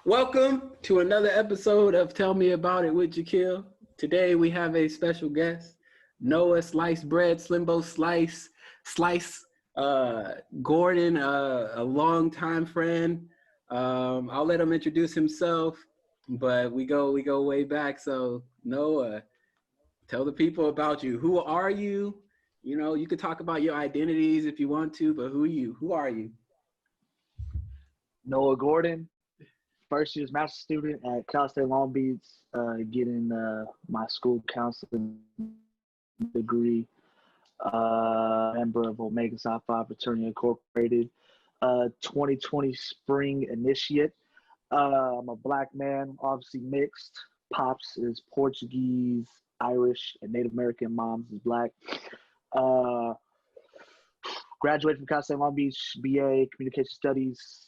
Welcome to another episode of Tell Me About It with Jakeel. Today we have a special guest, Noah Slice Bread, Slimbo Slice Gordon, a longtime friend. I'll let him introduce himself, but we go way back. So Noah, tell the people about you. Who are you? You know, you could talk about your identities if you want to, but who are you? Who are you? Noah Gordon, first year's master's student at Cal State Long Beach, getting my school counseling degree, member of Omega Psi Phi Fraternity Incorporated, 2020 spring initiate. I'm a black man, obviously mixed. Pops is Portuguese, Irish, and Native American. Mom's is black. Graduated from Cal State Long Beach, BA Communication Studies.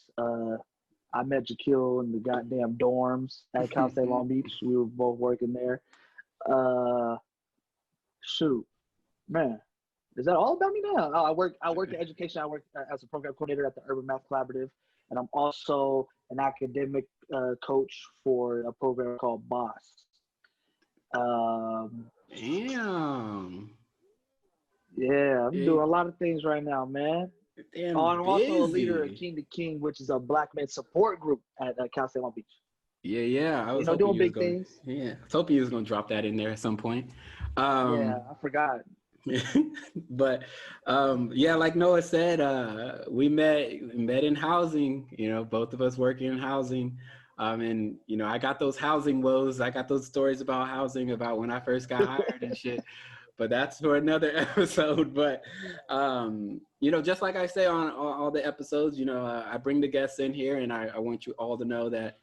I met Jakeel in the goddamn dorms at Cal State Long Beach. We were both working there. Shoot, man, is that all about me now? Oh, I work in education. I work as a program coordinator at the Urban Math Collaborative, and I'm also an academic coach for a program called BOSS. Damn. Yeah, I'm doing a lot of things right now, man. Damn, I'm busy. also a leader of King to King, which is a black men support group at Cal State Long Beach. Yeah. I was doing big things. Yeah, I was hoping you was gonna drop that in there at some point. Yeah, I forgot. But yeah, like Noah said, we met in housing. You know, both of us working in housing. And you know, I got those housing woes. I got those stories about housing, about when I first got hired and shit. But that's for another episode. But you know, just like I say on all the episodes, you know, I bring the guests in here, and I want you all to know that,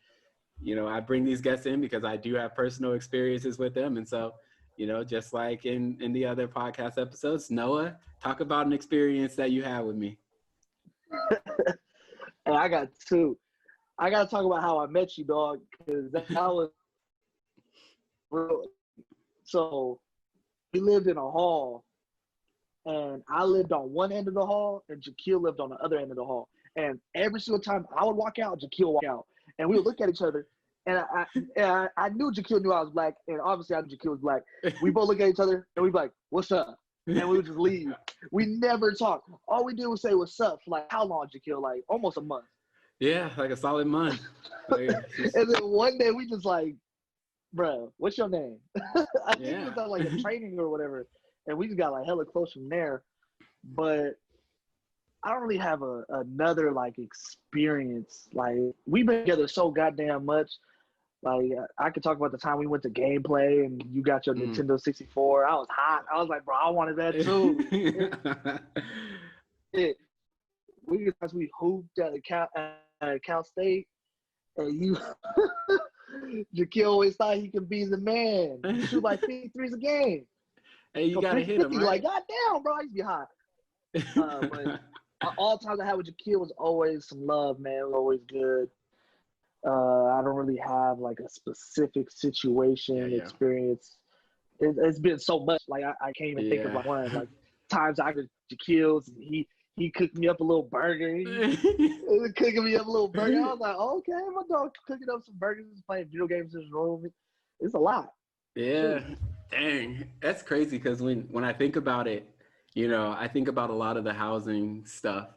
you know, I bring these guests in because I do have personal experiences with them. And so, you know, just like in the other podcast episodes, Noah, talk about an experience that you had with me. And I got two. I got to talk about how I met you, dog, because that was real. So we lived in a hall, and I lived on one end of the hall, and Jakeel lived on the other end of the hall. And every single time I would walk out, Jakeel would walk out. And we would look at each other, and I knew Jakeel knew I was black, and obviously I knew Jakeel was black. We both look at each other, and we'd be like, "What's up?" And we would just leave. We never talked. All we did was say, "What's up?" for like how long, Jakeel? Like almost a month. Yeah, like a solid month. And then one day we just like, "Bro, what's your name?" I think it was on like a training or whatever, and we just got like hella close from there. But I don't really have another like experience. Like we've been together so goddamn much. Like I could talk about the time we went to gameplay and you got your Nintendo 64. I was hot. I was like, bro, I wanted that too. We hooped at Cal State, and you, Jakeel always thought he could be the man. He shoot like 53s a game. Hey, you gotta hit him, right? Like, goddamn, bro, I used to be hot. But all times I had with Jakeel was always some love, man. It was always good. I don't really have like a specific situation experience. It's been so much, like I can't even think of like one. Like times I could Jakeel's, he cooked me up a little burger. He was cooking me up a little burger. I was like, okay, my dog cooking up some burgers, playing video games in his room. It's a lot. Yeah, dang, that's crazy. Because when I think about it, you know, I think about a lot of the housing stuff.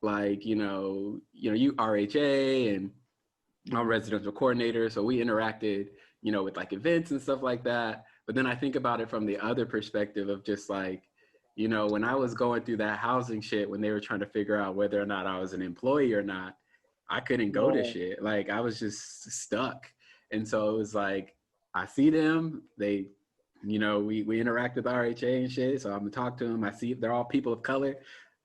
Like, you you RHA, and I'm residential coordinator. So we interacted, you know, with like events and stuff like that. But then I think about it from the other perspective of just like, you know, when I was going through that housing shit, when they were trying to figure out whether or not I was an employee or not, I couldn't go to shit. Like I was just stuck. And so it was like, I see them, they, you know, we interact with RHA and shit. So I'm gonna talk to them. I see they're all people of color.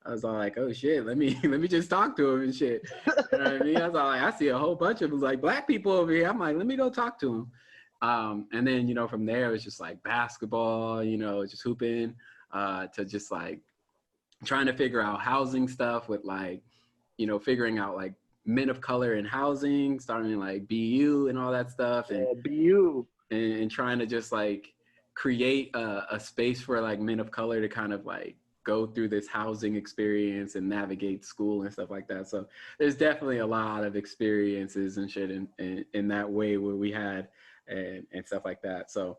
I was all like, oh shit, let me just talk to him and shit. You know what I mean? I was all like, I see a whole bunch of them, like black people over here. I'm like, let me go talk to them. And then, you know, from there it was just like basketball, you know, just hooping, to just like trying to figure out housing stuff with like, you know, figuring out like men of color in housing, starting like BU and all that stuff. And BU. And trying to just like create a space for like men of color to kind of like go through this housing experience and navigate school and stuff like that. So there's definitely a lot of experiences and shit in that way where we had and stuff like that. So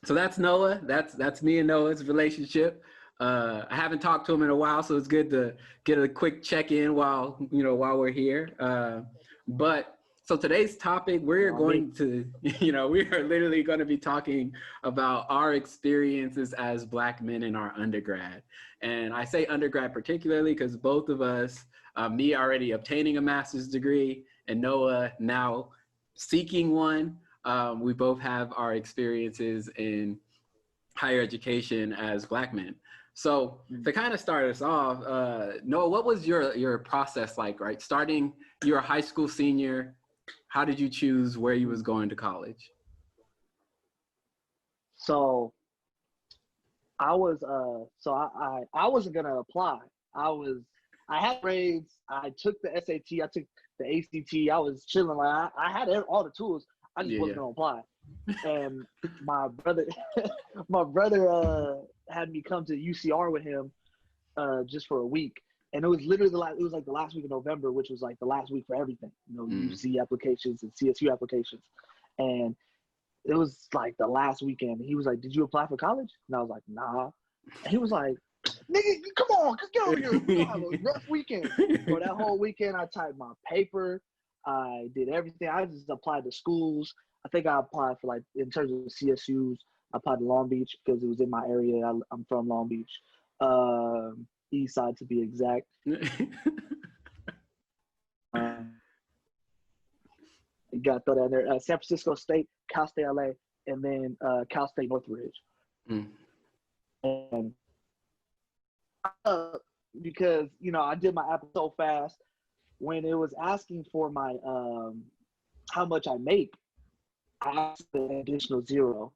that's Noah. That's me and Noah's relationship. I haven't talked to him in a while, so it's good to get a quick check in while we're here. But so today's topic, we're going to, we are literally going to be talking about our experiences as Black men in our undergrad. And I say undergrad particularly because both of us, me already obtaining a master's degree and Noah now seeking one, we both have our experiences in higher education as Black men. So to kind of start us off, Noah, what was your process like, right? Starting, you're a high school senior. How did you choose where you was going to college? So I was I wasn't gonna apply. I had grades. I took the SAT. I took the ACT. I was chilling. Like I had all the tools. I just wasn't gonna apply. And my brother, had me come to UCR with him, just for a week. And it was literally like the last week of November, which was like the last week for everything. UC applications and CSU applications, and it was like the last weekend. He was like, "Did you apply for college?" And I was like, "Nah." And he was like, "Nigga, come on, get over here. We're gonna have a rough weekend." For that whole weekend, I typed my paper. I did everything. I just applied to schools. I think I applied for, like, in terms of CSUs, I applied to Long Beach because it was in my area. I'm from Long Beach, East Side to be exact. Got thrown down there. San Francisco State, Cal State LA, and then Cal State Northridge. And because I did my app so fast, when it was asking for my how much I make, I asked an additional zero,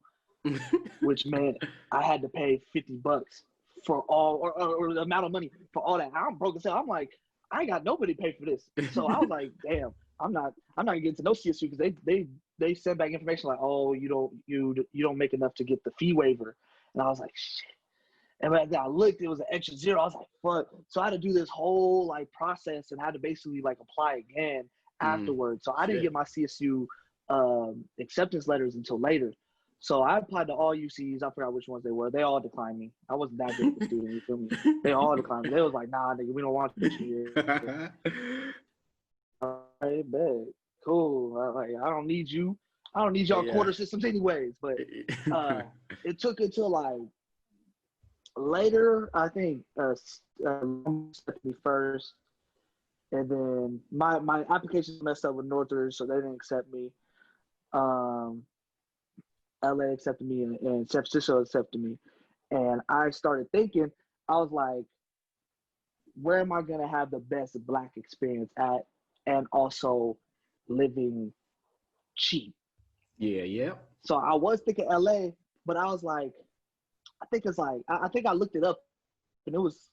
which meant I had to pay $50 for all or the amount of money for all that. I'm broke as hell. I'm like, I ain't got nobody to pay for this. So I was like, damn, I'm not getting to no CSU because they send back information like, oh, you don't make enough to get the fee waiver. And I was like, shit. And when I looked, it was an extra zero. I was like, fuck. So I had to do this whole like process and had to basically like apply again afterwards. So I didn't get my CSU acceptance letters until later. So I applied to all UCs. I forgot which ones they were. They all declined me. I wasn't that good of a student, you feel me? They all declined me. They was like, nah, nigga, we don't want you this year. All right, bet. Cool. Like, I don't need you. I don't need y'all quarter systems anyways. But it took until like later, I think, accepted me first. And then my application messed up with Northridge, so they didn't accept me. LA accepted me and San Francisco accepted me. And I started thinking, I was like, where am I going to have the best Black experience at and also living cheap? Yeah. So I was thinking LA, but I was like, I think I looked it up and it was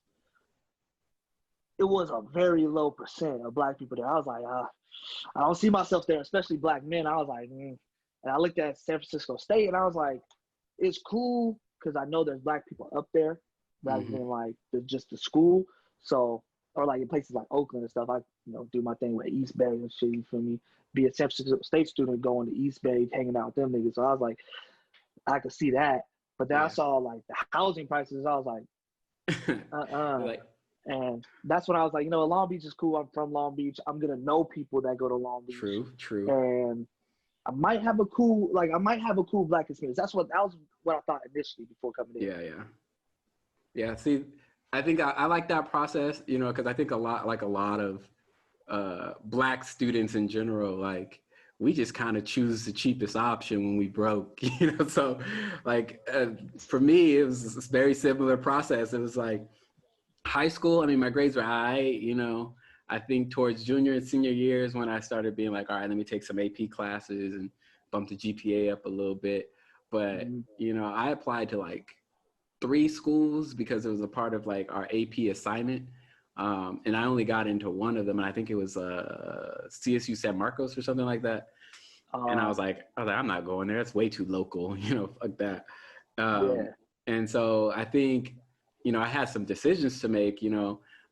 a very low percent of Black people there. I was like, I don't see myself there, especially Black men. I was like, And I looked at San Francisco State and I was like, it's cool because I know there's Black people up there rather than like just the school. So, or like in places like Oakland and stuff, I do my thing with East Bay and shit, you feel me? Be a San Francisco State student going to East Bay, hanging out with them niggas. So I was like, I could see that. But then I saw like the housing prices. I was like, And that's when I was like, Long Beach is cool. I'm from Long Beach. I'm going to know people that go to Long Beach. True. And I might have a cool Black experience. That was what I thought initially before coming in. Yeah. See, I think I like that process, because I think a lot of Black students in general, like, we just kind of choose the cheapest option when we broke, So like, for me, it was a very similar process. It was like high school. I mean, my grades were high, I think towards junior and senior years when I started being like, all right, let me take some AP classes and bump the GPA up a little bit. But, I applied to like 3 schools because it was a part of like our AP assignment. And I only got into one of them, and I think it was CSU San Marcos or something like that. And I was like, I'm not going there. It's way too local, fuck that. And so I think I had some decisions to make.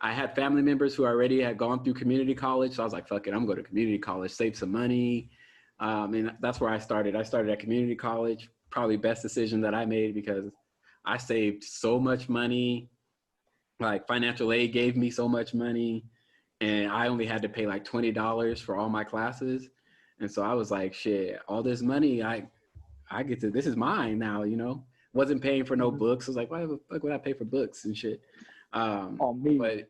I had family members who already had gone through community college. So I was like, fuck it, I'm going to community college, save some money. And that's where I started. I started at community college, probably best decision that I made because I saved so much money. Like financial aid gave me so much money and I only had to pay like $20 for all my classes. And so I was like, shit, all this money, I get to, this is mine now. Wasn't paying for no Mhm. books. I was like, why the fuck would I pay for books and shit? On me. But,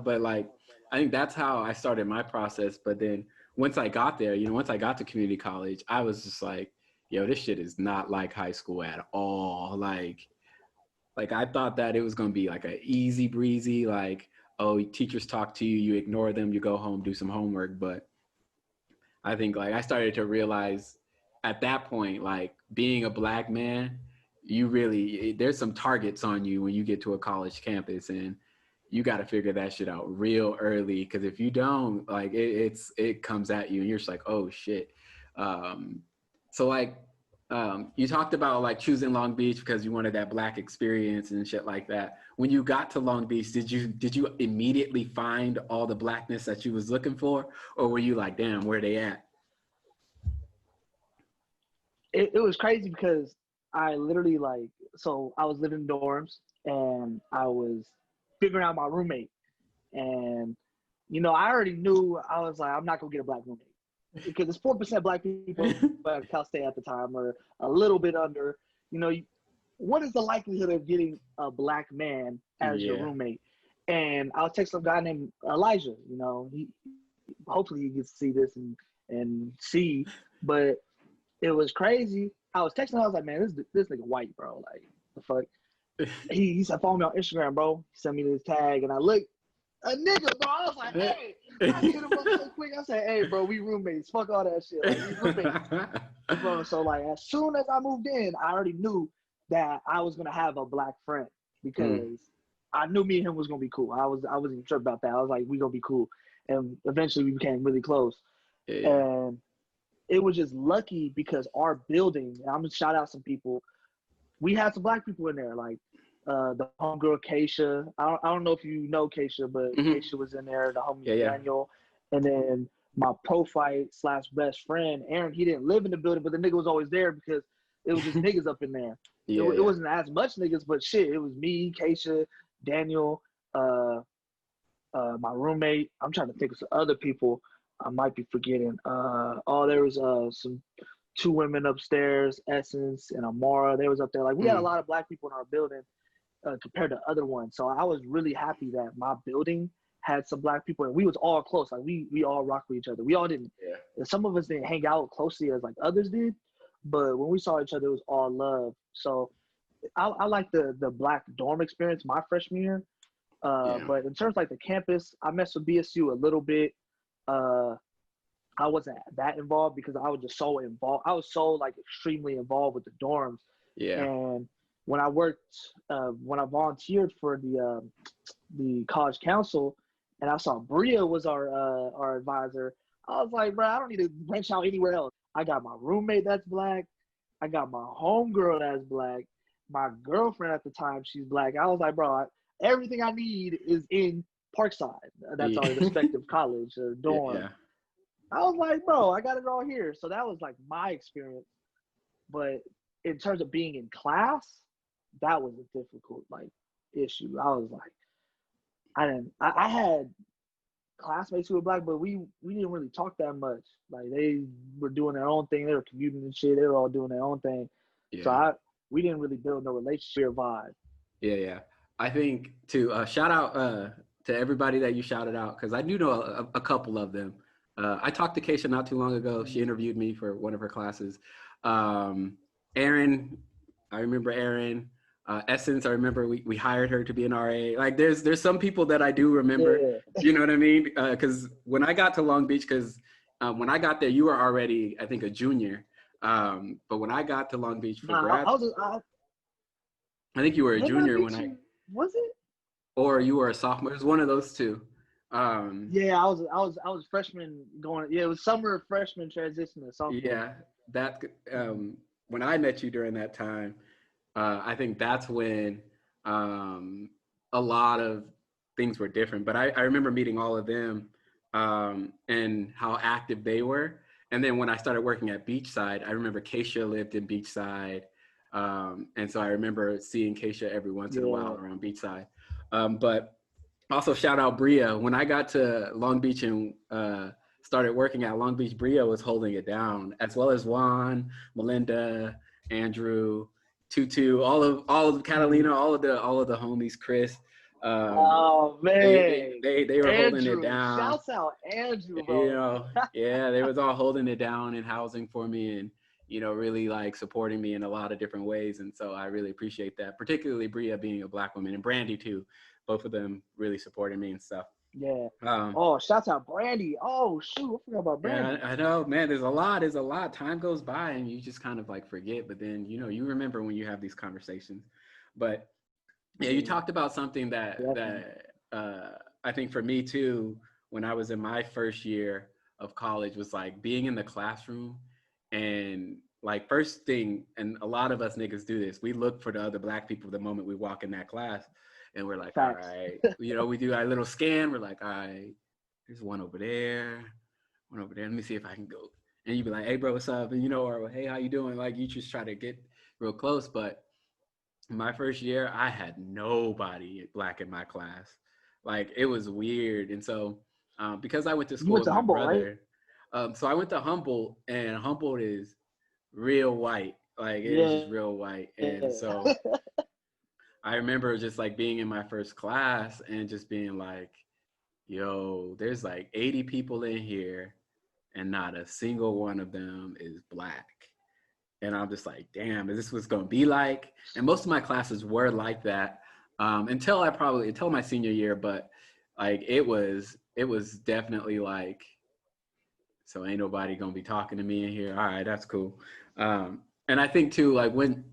but like, I think that's how I started my process. But then once I got there, once I got to community college, I was just like, yo, this shit is not like high school at all. Like I thought that it was going to be like a easy breezy, like, oh, teachers talk to you, you ignore them, you go home, do some homework. But I think like I started to realize at that point, like being a black man, there's some targets on you when you get to a college campus and you got to figure that shit out real early. Cause if you don't, like it comes at you and you're just like, oh shit. Um, so like, you talked about like choosing Long Beach because you wanted that black experience and shit like that. When you got to Long Beach, did you immediately find all the blackness that you was looking for, or were you like, damn, where they at? It was crazy because I literally so I was living in dorms and I was figuring out my roommate. And, I already knew I was like, I'm not going to get a black roommate because it's 4% black people at Cal State at the time or a little bit under. What is the likelihood of getting a black man as your Yeah, roommate? And I'll text some guy named Elijah. He hopefully he gets to see this and see. But it was crazy. I was texting. I was like, man, this nigga white, bro. Like the fuck. He said, follow me on Instagram, bro. He sent me this tag, and I looked a nigga, bro. I was like, hey. I hit him up so quick. I said, hey, bro, we roommates. Fuck all that shit. Like we roommates, bro. So like, as soon as I moved in, I already knew that I was gonna have a black friend Mm, because I knew me and him was gonna be cool. I wasn't tripped about that. I was like, we gonna be cool, and eventually we became really close. yeah, And it was just lucky because our building, and I'm gonna shout out some people. We had some black people in there, like the homegirl Keisha. I don't know if you know Keisha, but mm-hmm. Keisha was in there. The homie Yeah, yeah, Daniel, and then my pro-fight / best friend Aaron. He didn't live in the building, but the nigga was always there because it was just niggas up in there. yeah, It yeah, wasn't as much niggas, but shit, it was me, Keisha, Daniel, uh, my roommate. I'm trying to think of some other people. I might be forgetting. There was some two women upstairs, Essence and Amara. They was up there. Like we had a mm, lot of black people in our building compared to other ones. So I was really happy that my building had some black people and we was all close. Like we all rocked with each other. We all didn't. yeah, Some of us didn't hang out closely as like others did, but when we saw each other, it was all love. So I like the black dorm experience my freshman year. yeah, But in terms of, like the campus, I messed with BSU a little bit. Uh, I wasn't that involved because I was just so involved. I was so like extremely involved with the dorms. yeah, And when I worked, when I volunteered for the college council, and I saw Bria was our advisor, I was like, bro, I don't need to branch out anywhere else. I got my roommate that's black. I got my homegirl that's black. My girlfriend at the time, she's black. I was like, bro, everything I need is in Parkside. That's our yeah, respective college or yeah, dorm. yeah. I was like, bro, I got it all here. So that was like my experience. But in terms of being in class, that was a difficult like issue. I was like, I had classmates who were black, but we didn't really talk that much. Like they were doing their own thing. They were commuting and shit. They were all doing their own thing. So Yeah. we didn't really build no relationship vibe. Yeah, yeah. I think to shout out to everybody that you shouted out because I do know a couple of them. I talked to Keisha not too long ago. She Mm-hmm. interviewed me for one of her classes. Um, Erin, I remember Erin. Essence, I remember we hired her to be an RA. Like there's some people that I do remember. Yeah. You know what I mean? Because when I got to Long Beach, because when I got there, you were already I think a junior. But when I got to Long Beach for Nah, grad, I I think you were a didn't I junior when meet I you? Was it? or you were a sophomore. It was one of those two. Yeah, I was freshman going. Yeah, it was summer freshman transition to sophomore. Yeah, that when I met you during that time, I think that's when a lot of things were different. But I remember meeting all of them and how active they were. And then when I started working at Beachside, I remember Keisha lived in Beachside. And so I remember seeing Keisha every once in a while Yeah. around Beachside. But also shout out Bria. When I got to Long Beach and started working at Long Beach, Bria was holding it down, as well as Juan, Melinda, Andrew, Tutu, all of Mhm. Catalina, all of the homies, Chris. Um, Oh man, they were holding it Andrew! down. Shouts out Andrew, You bro. know, yeah, they was all holding it down and housing for me, and really like supporting me in a lot of different ways. And so I really appreciate that, particularly Bria being a Black woman and Brandy too. Both of them really supporting me and stuff. Yeah. Um, Oh, shouts out Brandy. Oh shoot, I forgot about yeah, Brandy. I know, man. There's a lot. Time goes by, and you just kind of like forget. But then you remember when you have these conversations. But yeah, you Yeah, talked about something that definitely. I think for me too, when I was in my first year of college, was like being in the classroom and like first thing, and a lot of us niggas do this. We look for the other Black people the moment we walk in that class, and we're like, all Facts. right, we do our little scan. We're like, all right, there's one over there, one over there. Let me see if I can go. And you be like, hey, bro, what's up? And or hey, how you doing? Like you just try to get real close, but my first year, I had nobody Black in my class. Like it was weird. And so, because I went to You school went with to my Humboldt, right? brother, so I went to Humboldt, and Humboldt is real white. Like it is just Yeah. real white. And so I remember just like being in my first class and just being like, yo, there's like 80 people in here, and not a single one of them is Black. And I'm just like, damn, is this what's going to be like? And most of my classes were like that until my senior year. But like it was definitely like, so ain't nobody gonna be talking to me in here. All right, that's cool. And I think too, like when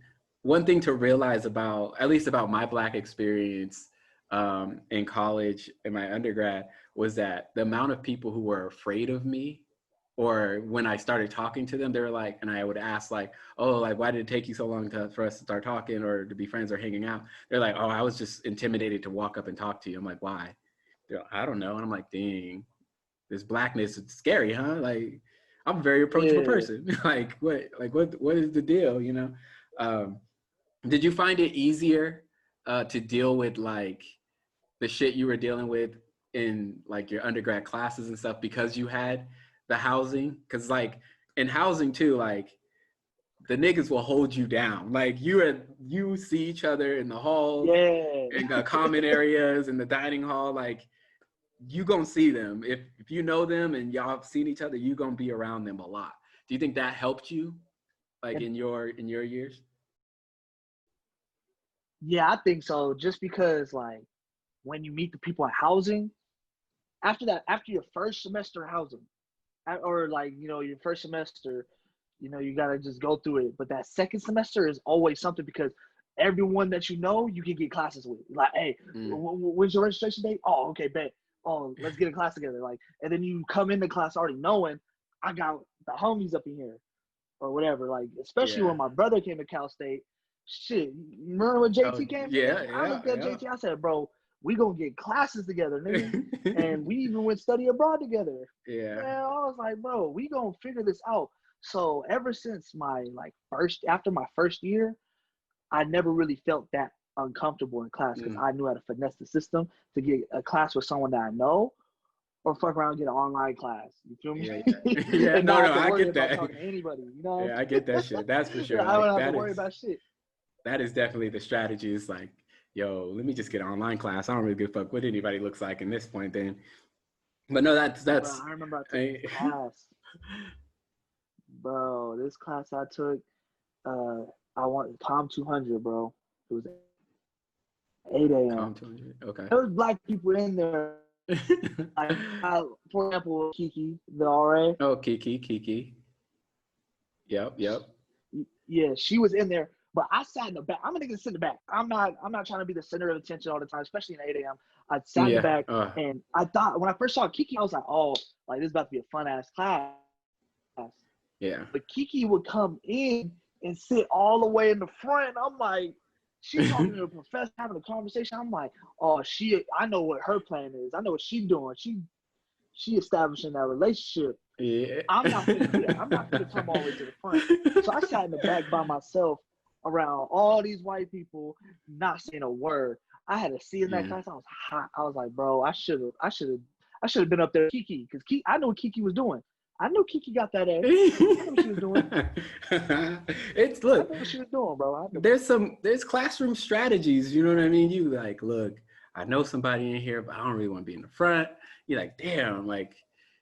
one thing to realize about at least about my Black experience in college in my undergrad was that the amount of people who were afraid of me, or when I started talking to them, they were like, and I would ask like, oh, like why did it take you so long for us to start talking or to be friends or hanging out? They're like, oh, I was just intimidated to walk up and talk to you. I'm like, why? They're like, I don't know. And I'm like, dang, this Blackness is scary, huh? Like I'm a very approachable Yeah. person. What is the deal? Um, did you find it easier to deal with like the shit you were dealing with in like your undergrad classes and stuff because you had the housing? Because like in housing too, like the niggas will hold you down. Like you see each other in the halls, Yeah. in the common areas, in the dining hall, like you gonna see them. If you know them and y'all have seen each other, you gonna be around them a lot. Do you think that helped you like And in your years? yeah, I think so. Just because like when you meet the people in housing, after that, after your first semester of housing, or like your first semester, you gotta just go through it. But that second semester is always something because everyone that you can get classes with. Like, hey, Mm. when's your registration date? Oh, okay, bet. Oh, let's get a class together. Like, and then you come into class already knowing I got the homies up in here or whatever. Like, especially Yeah. when my brother came to Cal State. Shit, remember when Oh JT came yeah, in? I yeah, looked at yeah. JT. I said, bro, we gonna get classes together, nigga. And we even went study abroad together. Yeah. Man, I was like, bro, we gonna figure this out. So ever since my after my first year, I never really felt that uncomfortable in class because Mm. I knew how to finesse the system to get a class with someone that I know or fuck around and get an online class. You feel me? Yeah, yeah. Yeah, And no, not no, have to I worry get about that. talking to anybody, you know? Yeah, I get that shit. That's for sure. I don't Like have to worry about shit. that is definitely the strategy. Is like, yo, let me just get an online class. I don't really give a fuck what anybody looks like in this point then. But no, Bro, I remember I took I, this class. Bro, this class I took, uh, I want Tom 200, bro. It was 8 a.m. calm 200. Okay. There was black people in there, like for example, Kiki, the RA. Oh, Kiki. Yep, yep. Yeah, she was in there, but I sat in the back. I'm gonna get sit in the back. I'm not trying to be the center of attention all the time, especially in 8 a.m. I sat in the Yeah. back, and I thought when I first saw Kiki, I was like, oh, like this is about to be a fun ass class. Yeah. But Kiki would come in and sit all the way in the front. I'm like, She talking to the professor, having a conversation. I'm like, oh, I know what her plan is. I know what she's doing. She establishing that relationship. Yeah. I'm not finna do that. I'm not finna come all the way to the front. So I sat in the back by myself around all these white people, not saying a word. I had a C in that Yeah. class. I was hot. I was like, bro, I should have been up there with Kiki, because I knew what Kiki was doing. I knew Kiki got that A. I knew what she was doing. It's I look, knew what she was doing, bro. there's classroom strategies, you know what I mean? You like, look, I know somebody in here, but I don't really want to be in the front. You're like, damn, like,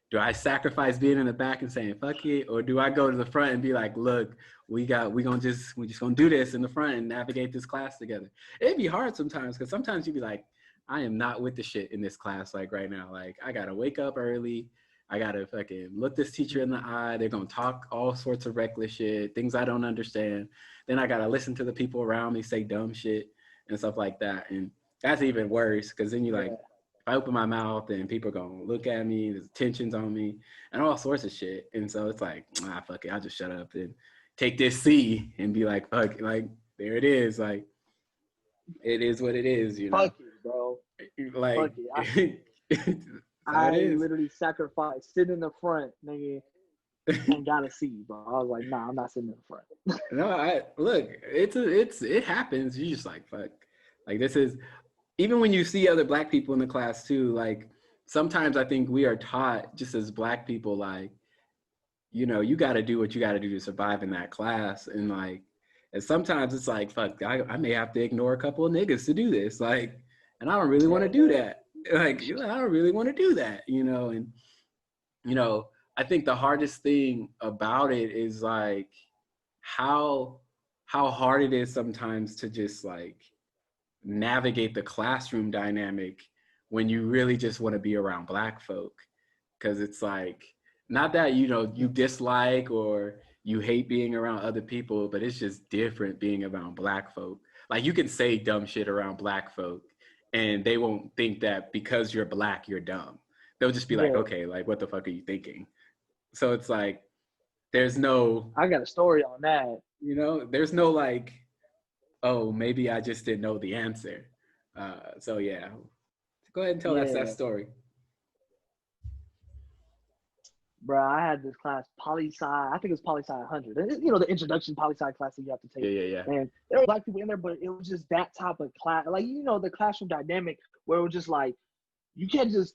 do I sacrifice being in the back and saying fuck it? Or do I go to the front and be like, look, we just gonna do this in the front and navigate this class together? It'd be hard sometimes, because sometimes you'd be like, I am not with the shit in this class like right now. Like I gotta wake up early. I gotta fucking look this teacher in the eye. They're gonna talk all sorts of reckless shit, things I don't understand. Then I gotta listen to the people around me say dumb shit and stuff like that. And that's even worse, because then you like, Yeah. if I open my mouth and people are gonna look at me, there's tensions on me and all sorts of shit. And so it's like, fuck it, I'll just shut up and take this C and be like, fuck, like there it is. Like it is what it is, you know. Fuck it, bro. Like Fuck it. how it I is. literally sacrificed sitting in the front, nigga, and got a C, bro. I was like, nah, I'm not sitting in the front. No, I look, it happens. You just like fuck. Like this is, even when you see other black people in the class too, like sometimes I think we are taught just as black people, like, you know, you got to do what you got to do to survive in that class. And like, and sometimes it's like, fuck, I may have to ignore a couple of niggas to do this. Like, and I don't really want to do that. Like, I don't really want to do that, you know? And, you know, I think the hardest thing about it is like how, how hard it is sometimes to just like navigate the classroom dynamic when you really just want to be around black folk. Because it's like, not that, you know, you dislike or you hate being around other people, but it's just different being around black folk. Like you can say dumb shit around black folk and they won't think that because you're black you're dumb. They'll just be like, Yeah. okay, like what the fuck are you thinking? So it's like, there's no, I got a story on that. you know, there's no like, oh, maybe I just didn't know the answer. So yeah, go ahead and tell us that Yeah. story. Bro, I had this class, poli sci. I think it's poli sci 100. You know, the introduction poli sci class that you have to Yeah, take. yeah, yeah. And there were black people in there, but it was just that type of class. Like, you know, the classroom dynamic where it was just like, you can't just,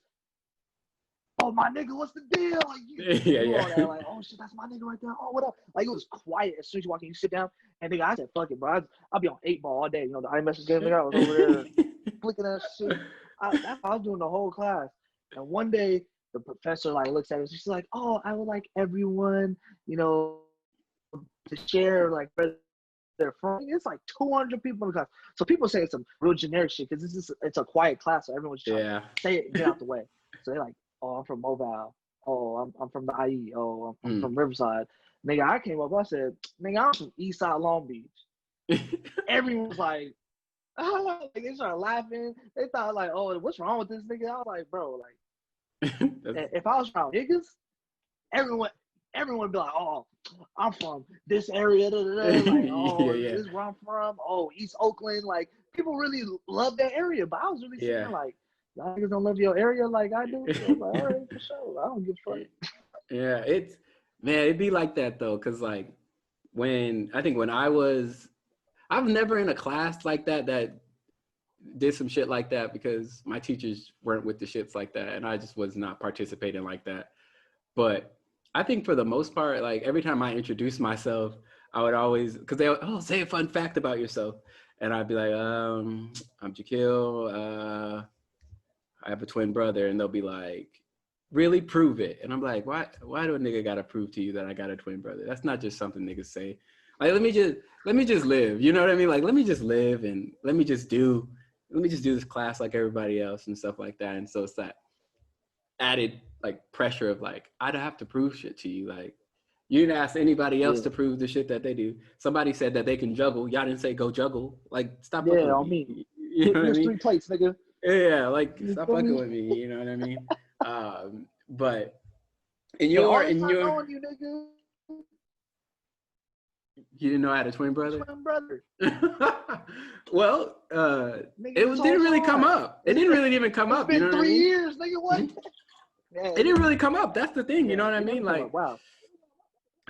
oh, my nigga, what's the deal? Like, Yeah, do all yeah. that. Like, oh, shit, that's my nigga right there. Oh, what up? Like, it was quiet as soon as you walk in, you sit down. And nigga, I said, fuck it, bro. I'll be on 8 ball all day. You know, the iMessage game, nigga, I was over there clicking that shit. That's what I was doing the whole class. And one day, the professor like looks at us. She's like, "Oh, I would like everyone, you know, to share like where they're from." It's like 200 people in the class, so people say some real generic shit because it's a quiet class, so everyone's trying to Yeah. say it and get out the way. So they're like, "Oh, I'm from Mobile. Oh, I'm from the IE. Oh, I'm from Riverside." Nigga, I came up. I said, "Nigga, I'm from Eastside Long Beach." Everyone was like, like, they started laughing. They thought like, "Oh, what's wrong with this nigga?" I was like, "Bro, like." If I was around niggas, everyone would be like, "Oh, I'm from this area, da, da, da. Like, Yeah, oh, yeah, this is where I'm from. Oh, East Oakland." Like, people really love that area, but I was really sitting yeah, there like, "Y'all niggas don't love your area like I do." So I was like, "All right, for sure. I don't give a fuck." yeah. It's, man, it'd be like that though, because like when I was, I've never in a class like that did some shit like that, because my teachers weren't with the shits like that, and I just was not participating like that. But I think for the most part, like every time I introduce myself, I would always, because they would, oh, say a fun fact about yourself. And I'd be like, I'm Jakeel. I have a twin brother. And they'll be like, really prove it. And I'm like, why do a nigga gotta prove to you that I got a twin brother? That's not just something niggas say. Like, let me just live. You know what I mean? Like, let me just live and let me just do this class like everybody else and stuff like that. And so it's that added like pressure of like, I don't have to prove shit to you. Like, you didn't ask anybody else Yeah, to prove the shit that they do. Somebody said that they can juggle. Y'all didn't say go juggle. Like, stop fucking yeah. with On me. me, You know what I here's mean? 3 plates, nigga. Yeah, like You stop feel fucking me? with me. You know what I mean? But in Yo, your all this time knowing you, nigga. You didn't know I had a twin brother? Twin brother. Well, Nigga, it this didn't whole really come time. up. It didn't really even come It's up. You know been what I 3 years, nigga. What? mean? Yeah, It didn't really come up. That's the thing. You know what I it mean? never come Like, up. Wow.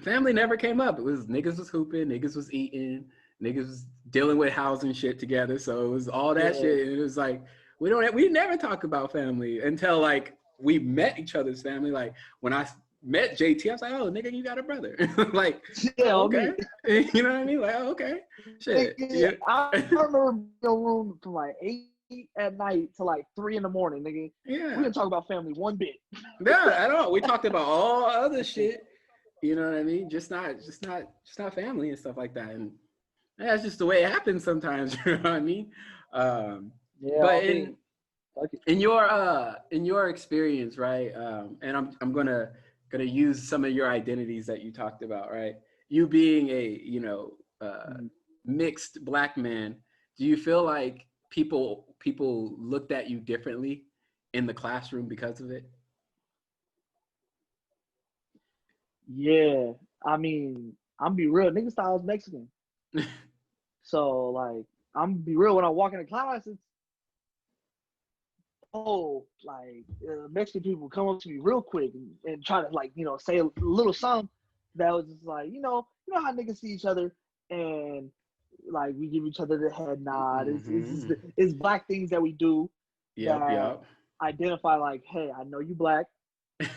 family never came up. It was niggas was hooping, niggas was eating, niggas was dealing with housing shit together. So it was all that Yeah. shit. And it was like we never talk about family until like we met each other's family. Like when I met JT, I was like, oh nigga, you got a brother. Like, Yeah, oh, on okay. me. You know what I mean? Like, oh, okay. Shit. Nigga, Yeah. I remember being in your room from like 8 at night to like 3 in the morning, nigga. Yeah. We didn't talk about family one bit. Yeah, at all. We talked about all other shit. You know what I mean? Just not family and stuff like that. And that's just the way it happens sometimes. You know what I mean? Yeah, But on me. Fuck it. in your experience, right? And I'm gonna use some of your identities that you talked about, right? You being a mixed black man, do you feel like people looked at you differently in the classroom because of it? Yeah. I mean, I'm be real. Niggas thought I was Mexican. So like, I'm be real. When I walk into class, it's like Mexican people come up to me real quick and try to like say a little something that was just like how niggas see each other and like we give each other the head nod. Mm-hmm. It's black things that we do Yep, that yep. identify like, hey, I know you black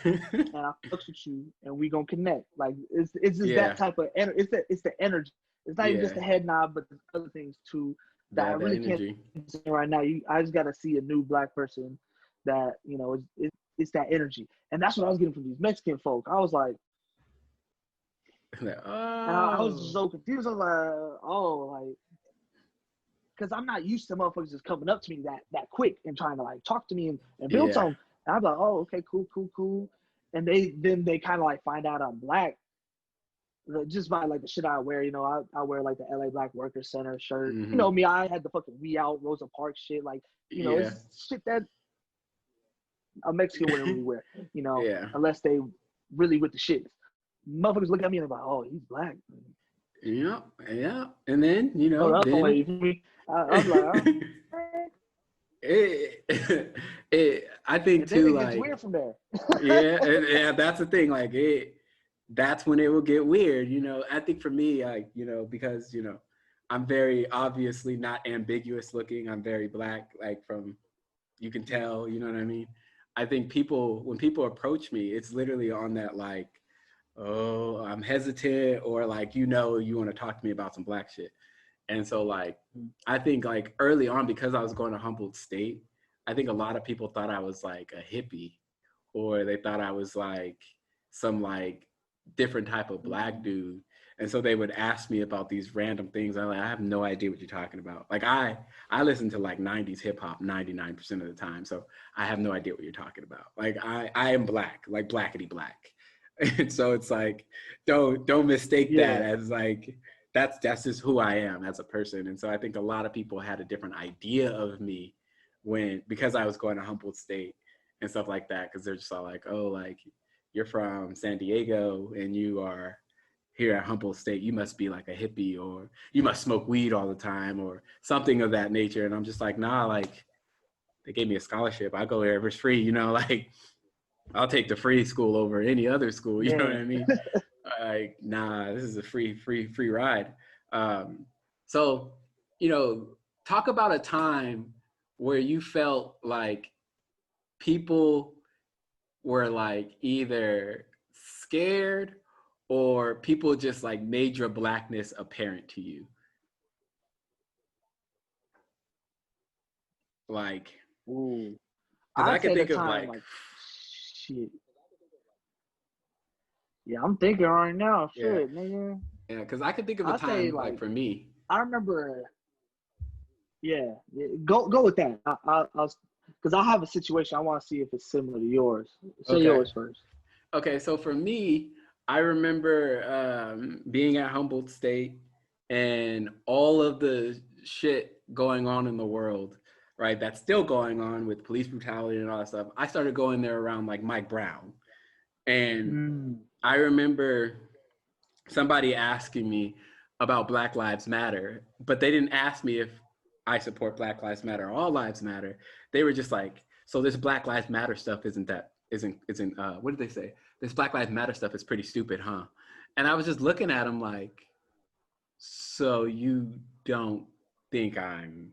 and I fucks with you and we gonna connect. Like it's just that Yeah, type of it's the energy. It's not even just yeah. the head nod, but there's other things too that I That really can't energy. say right now. I just gotta see a new black person that it's that energy, and that's what I was getting from these Mexican folk. I was like, Like, and I was oh, so confused. I was like, oh, like because I'm not used to motherfuckers just coming up to me that quick and trying to like talk to me and build yeah. something. And I'm like, oh, okay, cool. And they kind of like find out I'm black just by like the shit I wear. I wear like the LA Black Worker Center shirt. You Mm-hmm. know me, I had the fucking We Out Rosa Parks shit. Like, Yeah. it's shit that a Mexican wouldn't really wear, Yeah. unless they really with the shit. Motherfuckers look at me and they're like, oh, he's black. Yeah. Yeah. And then, Oh, that's the then way for me. I'm like, oh. I think And then too, it gets like, weird from there. yeah, yeah, that's the thing. Like that's when it will get weird. I think for me, like, because, I'm very obviously not ambiguous looking. I'm very black, like you can tell, you know what I mean? I think when people approach me, it's literally on that, like, oh, I'm hesitant, or like, you want to talk to me about some black shit. And so like, I think like early on, because I was going to Humboldt State, I think a lot of people thought I was like a hippie, or they thought I was like some like different type of black dude. And so they would ask me about these random things. I'm like, I have no idea what you're talking about. Like I listen to like 90s hip hop 99% of the time. So I have no idea what you're talking about. Like I am black, like blackety black. And so it's like, don't mistake that Yeah. as like, that's just who I am as a person. And so I think a lot of people had a different idea of me because I was going to Humboldt State and stuff like that. Cause they're just all like, oh, like you're from San Diego and you are here at Humboldt State, you must be like a hippie, or you must smoke weed all the time, or something of that nature. And I'm just like, nah, like they gave me a scholarship. I go wherever it's free, like I'll take the free school over any other school. You know what Yeah. I mean? Like, nah, this is a free ride. So, talk about a time where you felt like people were like either scared or people just like made your blackness apparent to you. Like, Ooh. because I I'd could say the think of time like, like shit. Yeah, I'm thinking right now. yeah, Shit, nigga. yeah, because I could think of a I'd say time like like for me. I remember. Yeah. Go with that. I'll because I have a situation. I want to see if it's similar to yours. Say Okay. yours first. Okay, so for me, I remember being at Humboldt State and all of the shit going on in the world, right? That's still going on with police brutality and all that stuff. I started going there around like Mike Brown. And Mm. I remember somebody asking me, about Black Lives Matter, but they didn't ask me if I support Black Lives Matter or All Lives Matter. They were just like, so this Black Lives Matter stuff isn't what did they say? This Black Lives Matter stuff is pretty stupid, huh? And I was just looking at them like, so you don't think I'm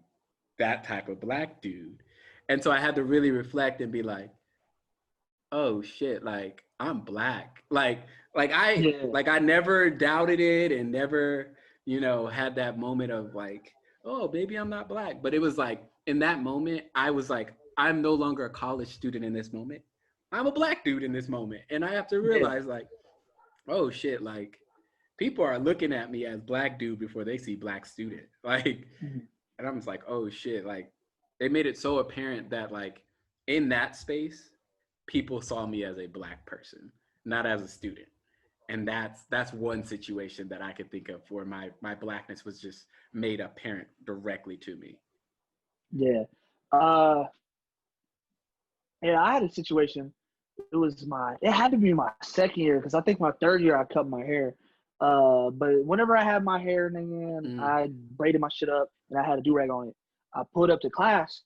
that type of black dude? And so I had to really reflect and be like, oh shit, like I'm black. Yeah, Like I never doubted it and never, had that moment of like, oh, maybe I'm not black. But it was like in that moment, I was like, I'm no longer a college student in this moment. I'm a black dude in this moment. And I have to yeah. realize like, oh shit, like people are looking at me as black dude before they see black student. Like, Mhm. and I'm just like, oh shit, like they made it so apparent that like in that space, people saw me as a black person, not as a student. And that's one situation that I could think of where my blackness was just made apparent directly to me. Yeah. Uh, yeah, I had a situation. It had to be my second year because I think my third year I cut my hair. But whenever I had my hair in, Mm, I braided my shit up and I had a do rag on it. I pulled up to class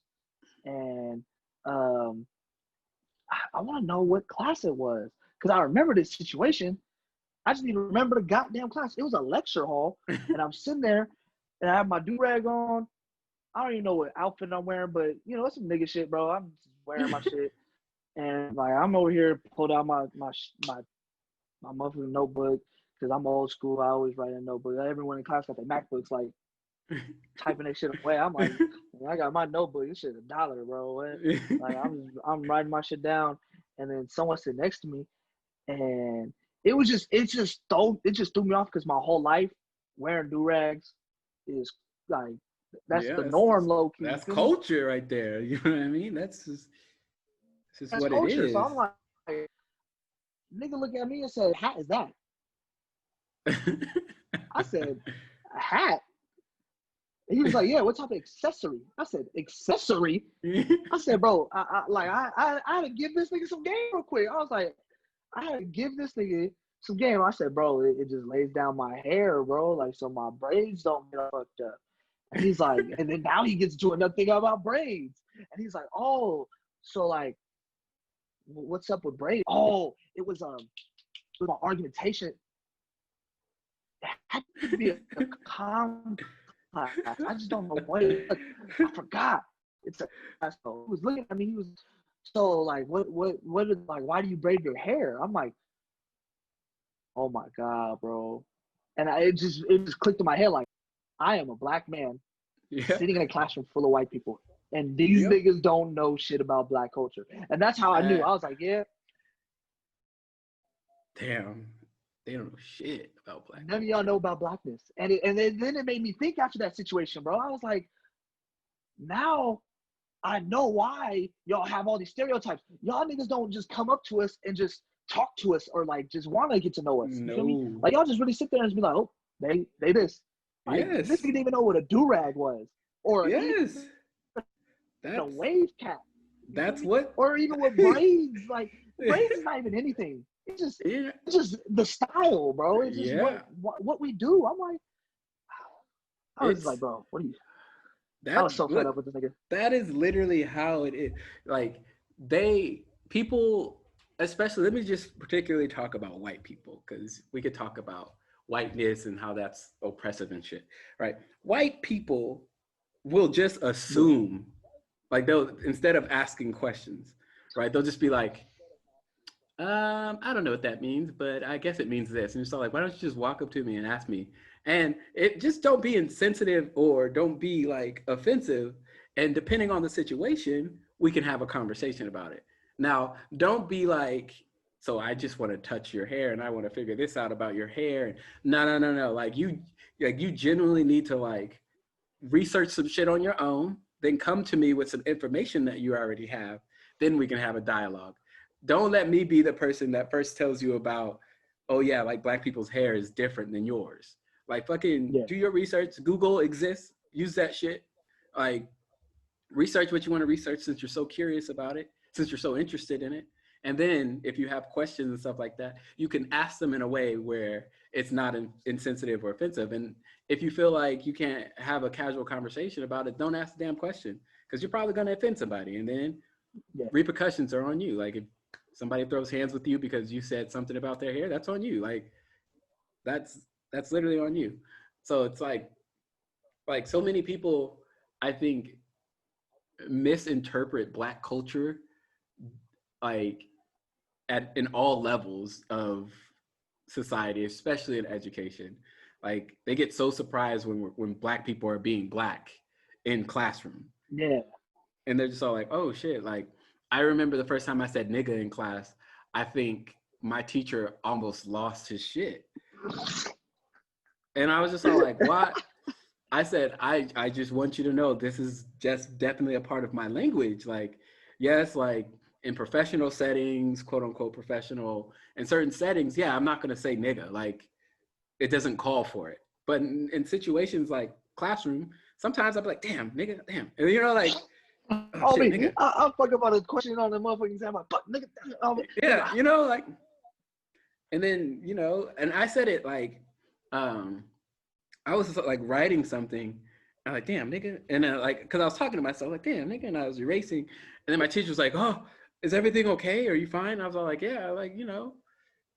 and um, I want to know what class it was because I remember this situation. I just need to remember the goddamn class. It was a lecture hall, and I'm sitting there, and I have my do rag on. I don't even know what outfit I'm wearing, but it's some nigga shit, bro. I'm just wearing my shit, and like I'm over here, pulled out my motherfucking notebook because I'm old school. I always write in a notebook. Everyone in class got their MacBooks, like typing that shit away. I'm like, I got my notebook. This shit's $1, bro. What? Like I'm writing my shit down, and then someone sit next to me, and it just threw me off because my whole life wearing do rags is like that's yeah, the norm, low key. You that's feel me? culture right there. You know what I mean? That's just That's what it culture. So is. I'm like, nigga, look at me and said, "Hat is that?" I said, "A hat." And he was like, "Yeah, what type of accessory?" I said, "Accessory." I said, "Bro, I had to give this nigga some game real quick." I was like, I had to give this nigga some game. I said, "Bro, it just lays down my hair, bro, like so my braids don't get fucked up." And he's like, and then now he gets to another thing about braids. And he's like, "Oh, so like, what's up with braids?" Oh, it was my argumentation. It had to be a com class. I just don't know what it was. I forgot. It's a class. So he was looking at me. He was so like, what is like? Why do you braid your hair? I'm like, oh my god, bro. And it just clicked in my head like, I am a black man Yeah. sitting in a classroom full of white people, and these Yep. niggas don't know shit about black culture. And that's how I knew. That I was like, yeah, damn. They don't know shit about black none of y'all culture. know about blackness. And then it made me think after that situation, bro. I was like, now I know why y'all have all these stereotypes. Y'all niggas don't just come up to us and just talk to us or like just want to get to know us. You feel me? No. Like y'all just really sit there and just be like, oh, they this. Like this nigga Yes. didn't even know what a do rag was, or even Yes. a That's wave cap. You feel that's me? what Or even with braids. Like braids is not even anything. yeah. It's just the style, bro. It's just what Yeah. what we do. I'm like, I was just like, It's bro, what are you? I was that's so fed look, up with this nigga. that is literally how it is. Like people, especially, let me just particularly talk about white people because we could talk about whiteness and how that's oppressive and shit, right? White people will just Yeah, assume, like they'll instead of asking questions, right? They'll just be like, I don't know what that means, but I guess it means this. And you're so like, why don't you just walk up to me and ask me? And it just don't be insensitive or don't be like offensive. And depending on the situation, we can have a conversation about it. Now, don't be like, so I just want to touch your hair and I want to figure this out about your hair. No, no, no, no. Like you genuinely need to like research some shit on your own, then come to me with some information that you already have. Then we can have a dialogue. Don't let me be the person that first tells you about, oh yeah, like black people's hair is different than yours. Like fucking yeah, do your research. Google exists. Use that shit. Like research what you want to research since you're so curious about it, since you're so interested in it. And then if you have questions and stuff like that, you can ask them in a way where it's not insensitive or offensive. And if you feel like you can't have a casual conversation about it, don't ask the damn question because you're probably going to offend somebody. And then repercussions are on you. Like if somebody throws hands with you because you said something about their hair, that's on you. Like that's literally on you. So it's like so many people, I think, misinterpret Black culture like in all levels of society, especially in education. Like they get so surprised when Black people are being Black in classroom. Yeah. And they're just all like, oh shit. Like I remember the first time I said nigga in class, I think my teacher almost lost his shit. And I was just all like, what? I said, I just want you to know this is just definitely a part of my language. Like, yes, like in professional settings, quote unquote professional, in certain settings, yeah, I'm not gonna say nigga. Like it doesn't call for it. But in situations like classroom, sometimes I'll be like, damn, nigga, damn. And you know, like, oh I shit, mean, nigga. I'll fuck about a question on the motherfucking exam. Like, fuck, nigga. Yeah, you know, like, and then, you know, and I said it like, I was like writing something. I'm like, damn, nigga. And then like, cause I was talking to myself, like, damn, nigga. And I was erasing. And then my teacher was like, oh, is everything okay? Are you fine? I was all like, yeah, like, you know,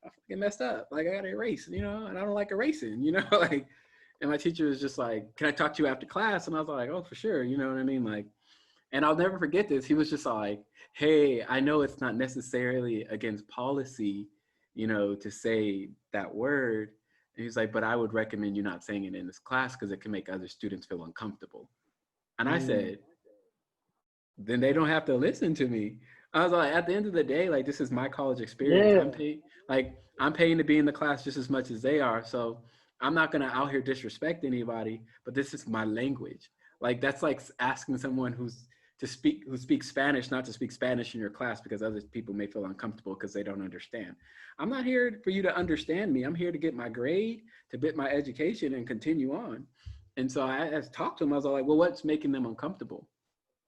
I fucking messed up. Like I gotta erase, you know, and I don't like erasing, you know, like, and my teacher was just like, can I talk to you after class? And I was like, oh, for sure. You know what I mean? Like, and I'll never forget this. He was just like, hey, I know it's not necessarily against policy, you know, to say that word. And he's like, but I would recommend you not saying it in this class because it can make other students feel uncomfortable. And I said, then they don't have to listen to me. I was like, at the end of the day, like this is my college experience. Yeah. I'm paying to be in the class just as much as they are. So I'm not gonna out here disrespect anybody, but this is my language. Like that's like asking someone who speaks Spanish not to speak Spanish in your class because other people may feel uncomfortable because they don't understand. I'm not here for you to understand me. I'm here to get my grade, to get my education and continue on. And so I talked to him. I was like, well, what's making them uncomfortable?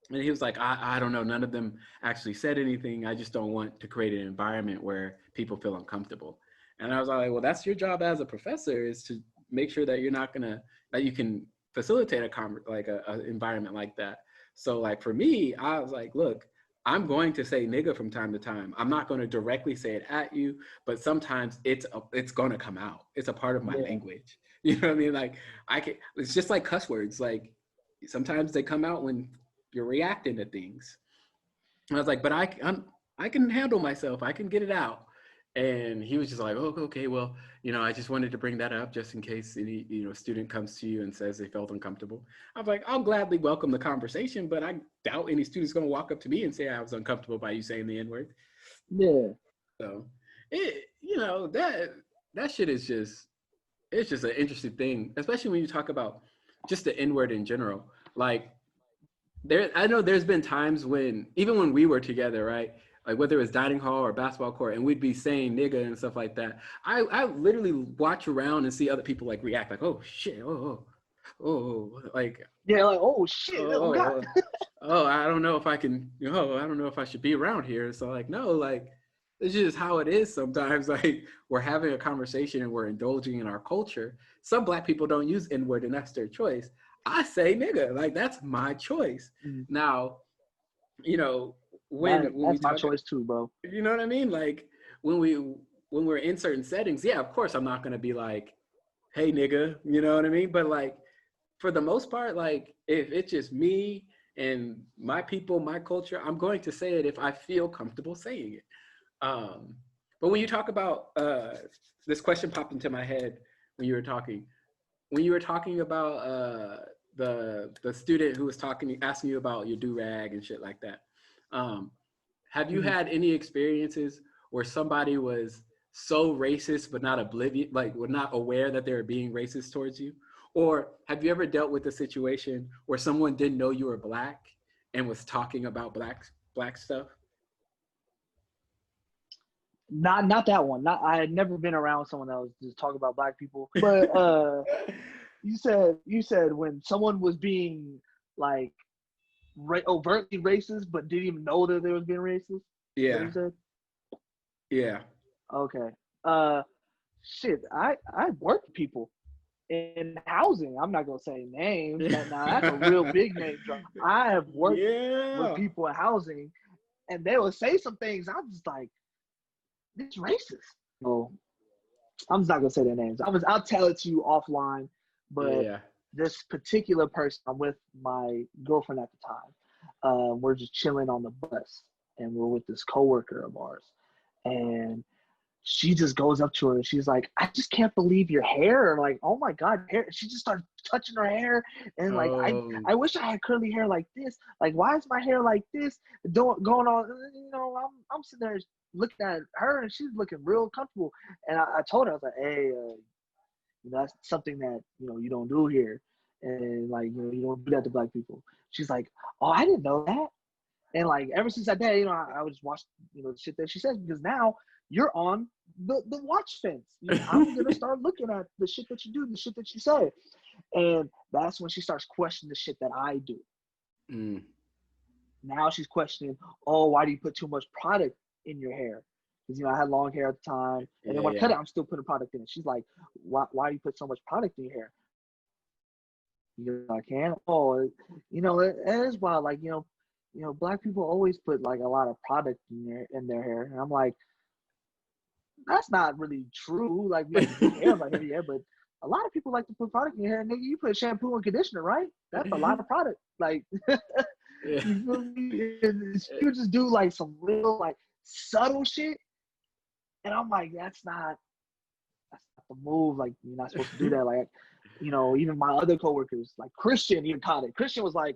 And he was like, I don't know. None of them actually said anything. I just don't want to create an environment where people feel uncomfortable. And I was like, well, that's your job as a professor is to make sure that that you can facilitate a environment like that. So like for me, I was like, look, I'm going to say nigga from time to time. I'm not going to directly say it at you, but sometimes it's going to come out. It's a part of my language. You know what I mean? Like it's just like cuss words. Like sometimes they come out when you're reacting to things. And I was like, but I can handle myself. I can get it out. And he was just like, oh, okay, well, you know, I just wanted to bring that up just in case any, you know, student comes to you and says they felt uncomfortable. I was like, I'll gladly welcome the conversation, but I doubt any student's going to walk up to me and say I was uncomfortable by you saying the N-word. Yeah. So you know, that shit is it's just an interesting thing, especially when you talk about just the N-word in general. Like, I know there's been times when, even when we were together, right? Like whether it was dining hall or basketball court, and we'd be saying nigga and stuff like that. I literally watch around and see other people like react like, oh shit, like Yeah, like, oh shit, oh god. I don't know if I can, I don't know if I should be around here. So like, no, like it's just how it is sometimes. Like we're having a conversation and we're indulging in our culture. Some Black people don't use N-word and that's their choice. I say nigga, like that's my choice. Now, you know, when we that's my talk, choice too, bro. you know what I mean? Like when we're in certain settings, yeah, of course I'm not gonna be like, hey nigga, you know what I mean? But like for the most part, like if it's just me and my people, my culture, I'm going to say it if I feel comfortable saying it. But when you talk about this question popped into my head when you were talking. When you were talking about the student who was asking you about your do-rag and shit like that, have you had any experiences where somebody was so racist but not oblivious, like were not aware that they were being racist towards you? Or have you ever dealt with a situation where someone didn't know you were Black and was talking about black stuff? Not that one. Not I had never been around someone that was just talking about Black people. But you said when someone was being like overtly racist but didn't even know that they was being racist. Is that what Yeah. you said? Yeah. Okay. Shit. I work with people in housing. I'm not gonna say names. That's a real big name drop. I have worked with Yeah. people in housing, and they will say some things. I'm just like, this is racist. No, I'm just not gonna say their names. I'll tell it to you offline. But Yeah. this particular person, I'm with my girlfriend at the time. We're just chilling on the bus, and we're with this coworker of ours, and she just goes up to her and she's like, I just can't believe your hair. Like, oh my God, hair. She just started touching her hair. And like, Oh. I wish I had curly hair like this. Like, why is my hair like this? Going on, I'm sitting there looking at her and she's looking real comfortable. And I told her, I was like, hey, that's something that, you don't do here. And like, you don't do that to black people. She's like, oh, I didn't know that. And like ever since that day, I would just watch, the shit that she says because now you're on the watch fence. I'm gonna start looking at the shit that you do, the shit that you say, and that's when she starts questioning the shit that I do. Mm. Now she's questioning, oh, why do you put too much product in your hair? Because I had long hair at the time, and then Yeah. when I cut Yeah. it, I'm still putting product in it. She's like, why do you put so much product in your hair? I can. Oh, it is wild. Like black people always put like a lot of product in their hair, and I'm like, that's not really true. Like, we like to do hair, like, yeah, but a lot of people like to put product in your hair. Nigga, you put shampoo and conditioner, right? That's a lot of product. Like, Yeah. you feel me? And she would just do like some real like subtle shit, and I'm like, that's not the move. Like, you're not supposed to do that. Like, even my other coworkers, like Christian, even caught it. Christian was like,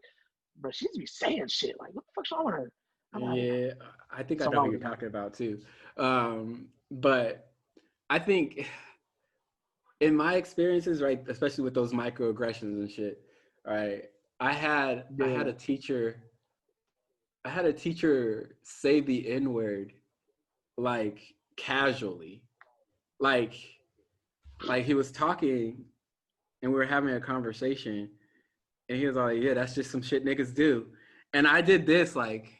bro, she just be saying shit. Like, what the fuck's wrong with her? I'm like, Yeah. I think I something know who wrong you're with her. talking about too. But I think in my experiences, right, especially with those microaggressions and shit, right, I had Yeah. a teacher say the N word like casually, like he was talking and we were having a conversation, and he was like, "Yeah, that's just some shit niggas do," and I did this like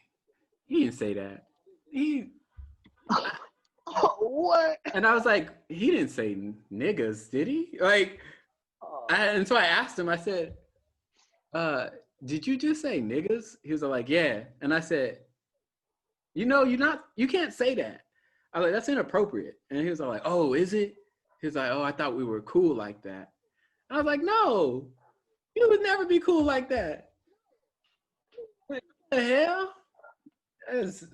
he didn't say that. He What? and I was like, he didn't say niggas, did he? Like, and so I asked him. I said, uh, "Did you just say niggas?" He was like, "Yeah," and I said, you can't say that. I was like, that's inappropriate. And he was like, oh, is it? He was like, oh, I thought we were cool like that. And I was like, no, you would never be cool like that. What the hell? That's,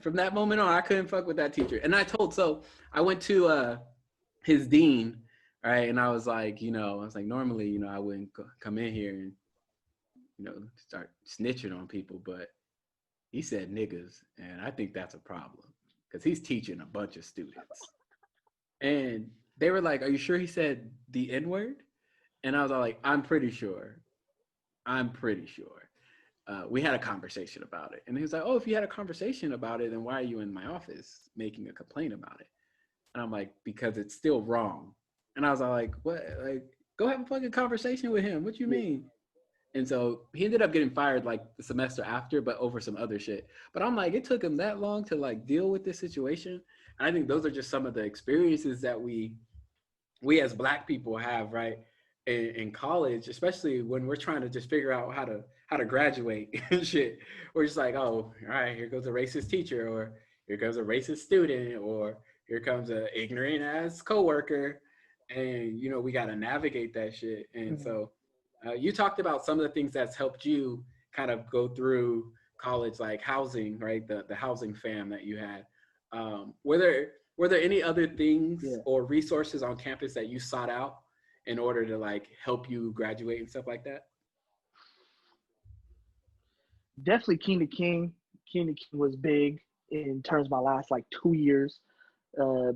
from that moment on, I couldn't fuck with that teacher. And I went to his dean, right? And I was like, normally, I wouldn't come in here and, start snitching on people, but he said niggas, and I think that's a problem because he's teaching a bunch of students. And they were like, "Are you sure he said the N word?" And I was like, "I'm pretty sure. I'm pretty sure." We had a conversation about it, and he was like, "Oh, if you had a conversation about it, then why are you in my office making a complaint about it?" And I'm like, "Because it's still wrong." And I was like, "What? Like, go have a fucking conversation with him. What you Yeah, mean?" And so he ended up getting fired like the semester after, but over some other shit. But I'm like, it took him that long to like deal with this situation. And I think those are just some of the experiences that we as black people have, right? In college, especially when we're trying to just figure out how to graduate and shit. We're just like, oh, all right, here goes a racist teacher, or here comes a racist student, or here comes a ignorant ass coworker. And we gotta navigate that shit. And mhm. so you talked about some of the things that's helped you kind of go through college, like housing, right? The housing fam that you had. Were there any other things Yeah. or resources on campus that you sought out in order to like help you graduate and stuff like that? Definitely King to King. King to King was big in terms of my last like 2 years.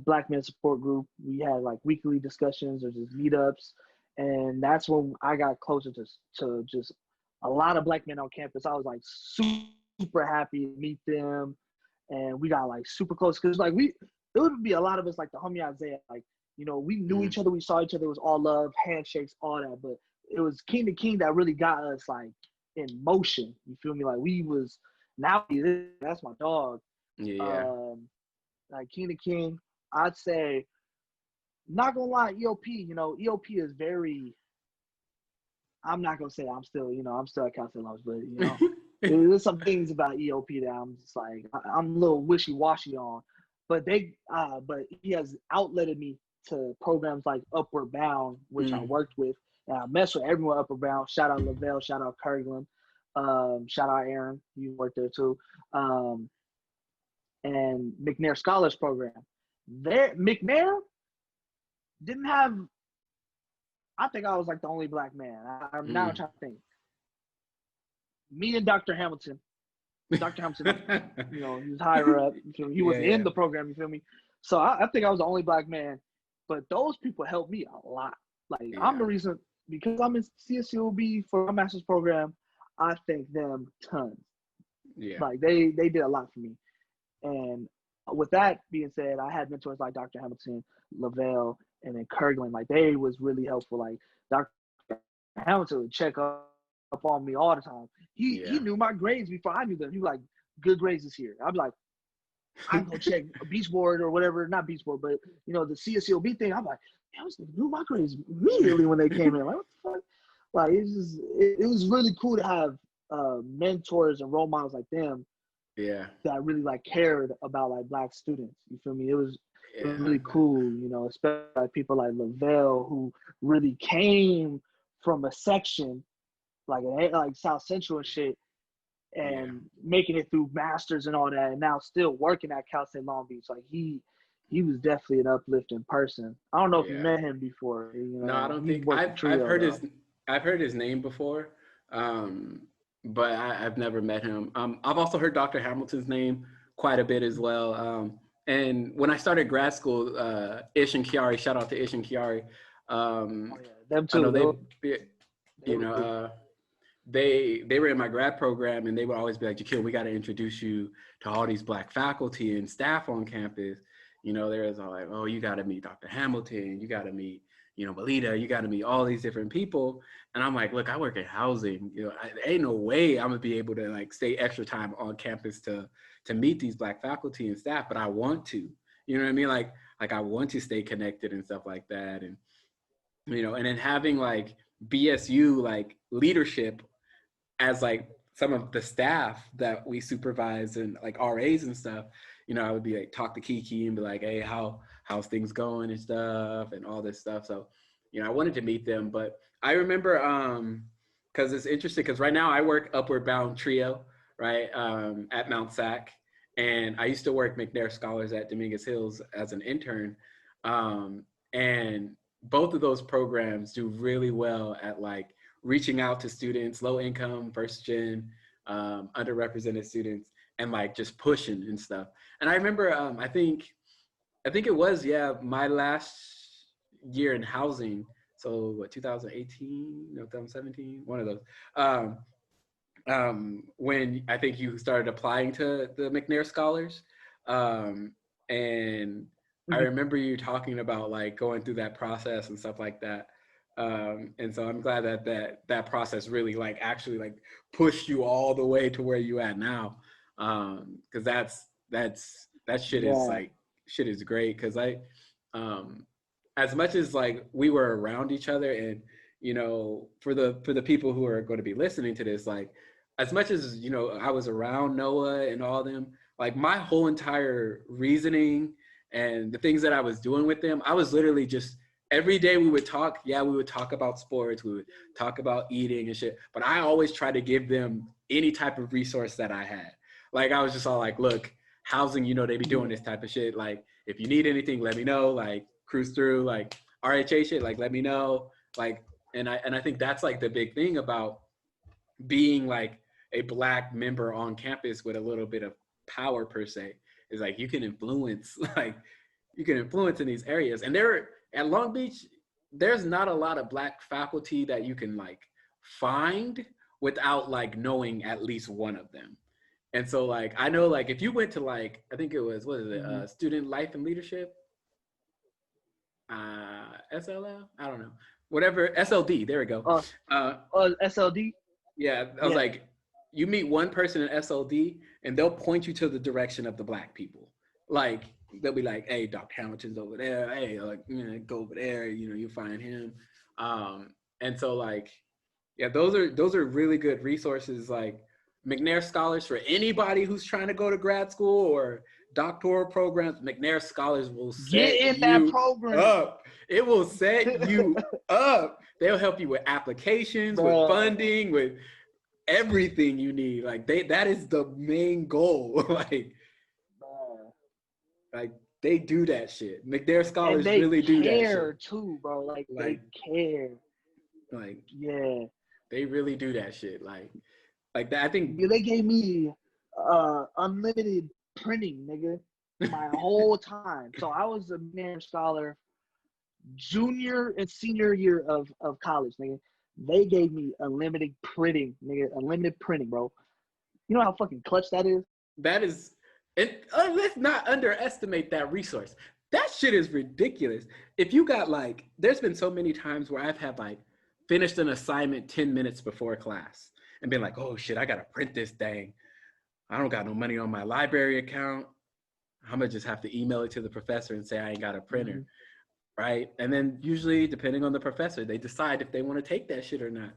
Black men support group. We had like weekly discussions or just meetups, and that's when I got closer to just a lot of black men on campus. I was like super happy to meet them, and we got like super close because like it would be a lot of us like the homie Isaiah. Like we knew Mm, each other, we saw each other. It was all love, handshakes, all that. But it was King to King that really got us like in motion. You feel me? Like we was now that's my dog. yeah. Um, like King of King, I'd say, not gonna lie, EOP, EOP is very, I'm not gonna say I'm still at Cal State Long Beach, but there's some things about EOP that I'm just like I'm a little wishy washy on, but but he has outletted me to programs like Upward Bound, which I worked with, and I messed with everyone at Upward Bound. Shout out Lavelle, shout out Kirkland, shout out Aaron, you worked there too, and McNair Scholars Program. There, McNair didn't have. I think I was like the only black man. I'm now trying to think. Me and Dr. Hamilton. Dr. Hamilton, he was higher up. He was in the program, you feel me? So I think I was the only black man. But those people helped me a lot. Like, I'm the reason, because I'm in CSULB for my master's program, I thank them tons. Yeah. Like, they did a lot for me. And with that being said, I had mentors like Dr. Hamilton, Lavelle, and then Kirkland. Like, they was really helpful. Like, Dr. Hamilton would check up on me all the time. He knew my grades before I knew them. He was like, good grades this year. I'd be like, I can go check a beach board or whatever, not beach board, but the CSLB thing. I'm like, I was knew my grades immediately when they came in. Like, what the fuck? Like, it was really cool to have mentors and role models like them. Yeah. That really like cared about like black students. You feel me? It was really cool, especially like people like Lavelle who really came from a section like South Central and shit, and making it through masters and all that, and now still working at Cal State Long Beach. Like he was definitely an uplifting person. I don't know if you met him before. No, I don't think I've heard his name before, but I've never met him. I've also heard Dr. Hamilton's name quite a bit as well. And when I started grad school, Ish and Kiari, shout out to Ish and Kiari. Them too. They were in my grad program, and they would always be like, Jakeel, we got to introduce you to all these black faculty and staff on campus. There was all like, oh, you got to meet Dr. Hamilton, you got to meet, Melita, you got to meet all these different people. And I'm like, look, I work in housing. Ain't no way I'm gonna be able to like stay extra time on campus to meet these black faculty and staff, but I want to. You know what I mean? Like I want to stay connected and stuff like that. And and then having like BSU like leadership as like some of the staff that we supervise and like RAs and stuff, I would be like talk to Kiki and be like, hey, how's things going and stuff and all this stuff. So, I wanted to meet them, but I remember because it's interesting because right now I work Upward Bound Trio, right, at Mount Sac, and I used to work McNair Scholars at Dominguez Hills as an intern, and both of those programs do really well at like reaching out to students, low income, first gen, underrepresented students, and like just pushing and stuff. And I remember, I think it was, my last year in housing. So what, 2018, no, 2017, one of those. When I think you started applying to the McNair Scholars. And I remember you talking about like going through that process and stuff like that. And so I'm glad that process really like actually like pushed you all the way to where you at now. Cause that shit is like, shit is great. Cause as much as like we were around each other and, for the people who are going to be listening to this, like as much as, I was around Noah and all them, like my whole entire reasoning and the things that I was doing with them, I was literally just, every day we would talk. Yeah, we would talk about sports. We would talk about eating and shit. But I always try to give them any type of resource that I had. Like, I was just all like, look, housing, they be doing this type of shit. Like, if you need anything, let me know. Like, cruise through. Like, RHA shit, like, let me know. Like, and I think that's, like, the big thing about being, like, a Black member on campus with a little bit of power, per se, is, like, you can influence, in these areas. And at Long Beach, there's not a lot of Black faculty that you can like find without like knowing at least one of them. And so like, I know like if you went to like, I think it was, Student Life and Leadership, SLL? I don't know. Whatever, SLD, there we go. SLD? Yeah, I was like, you meet one person in SLD and they'll point you to the direction of the Black people. Like, they'll be like, hey, Dr. Hamilton's over there. Hey, like, go over there. You find him. And so like, yeah, those are really good resources. Like McNair Scholars for anybody who's trying to go to grad school or doctoral programs. McNair Scholars will Get set in that you program, up. It will set you up. They'll help you with applications, with bro. funding, with everything you need. Like that is the main goal. Bro. Like they do that shit. McNair And Scholars they really do that care shit. too, bro. Like they Like care. like Yeah. they really do that shit. Like that. I think Yeah, they gave me unlimited printing, nigga, my whole time. So I was a man scholar junior and senior year of college, nigga. They gave me unlimited printing, nigga. Unlimited printing, bro. You know how fucking clutch that is? that is, and let's not underestimate that resource. That shit is ridiculous. If you got like, there's been so many times where I've had like finished an assignment 10 minutes before class and been like, oh shit, I gotta print this thing. I don't got no money on my library account. I'm gonna just have to email it to the professor and say I ain't got a printer. Right? And then usually, depending on the professor, they decide if they want to take that shit or not.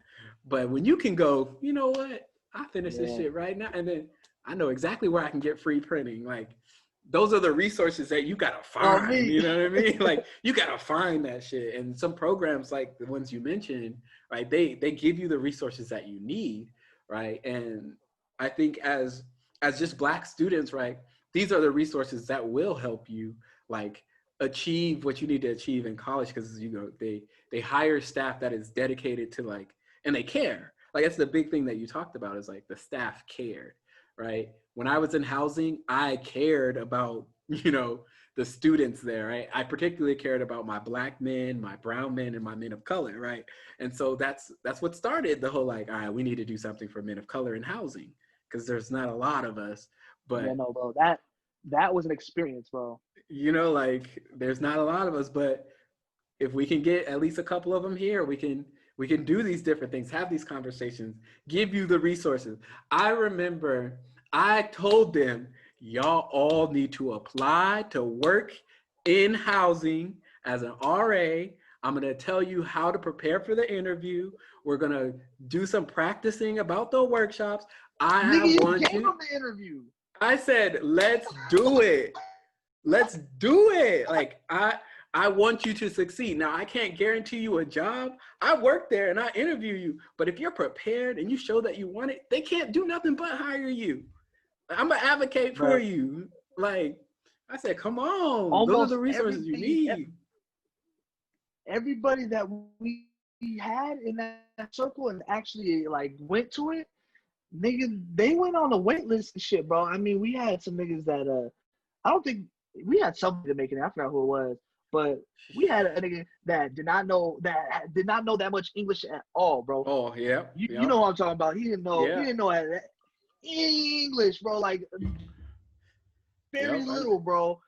But when you can go, you know what? I finish this Yeah. shit right now, and then I know exactly where I can get free printing. Like those are the resources that you gotta find. You know what I mean? Like you gotta find that shit. And some programs like the ones you mentioned, right? They give you the resources that you need, right? And I think as just Black students, right? These are the resources that will help you, like achieve what you need to achieve in college, because they hire staff that is dedicated to like, and they care. Like that's the big thing that you talked about, is like the staff cared, right? When I was in housing, I cared about the students there, right? I particularly cared about my Black men, my brown men, and my men of color, right? And so that's what started the whole like, all right, we need to do something for men of color in housing, because there's not a lot of us. Yeah, But no, bro. That was an experience, bro. like there's not a lot of us, but if we can get at least a couple of them here, we can do these different things, have these conversations, give you the resources. I remember I told them, y'all all need to apply to work in housing as an RA. I'm going to tell you how to prepare for the interview. We're going to do some practicing about the workshops. I Nigga, you want gave you. them the interview. I said, let's do it. Let's do it. Like I want you to succeed. Now I can't guarantee you a job. I work there and I interview you. But if you're prepared and you show that you want it, they can't do nothing but hire you. I'm gonna advocate for Bro, you. Like I said, come on. Those are almost the resources you need. everybody that we had in that circle and actually like went to it, niggas, they went on the wait list and shit, bro. I mean, we had some niggas that I don't think we had somebody making it. I forgot who it was, but we had a nigga that did not know that much English at all, bro. Oh, yeah. You know what I'm talking about. He didn't know that English, bro. Like very little, bro.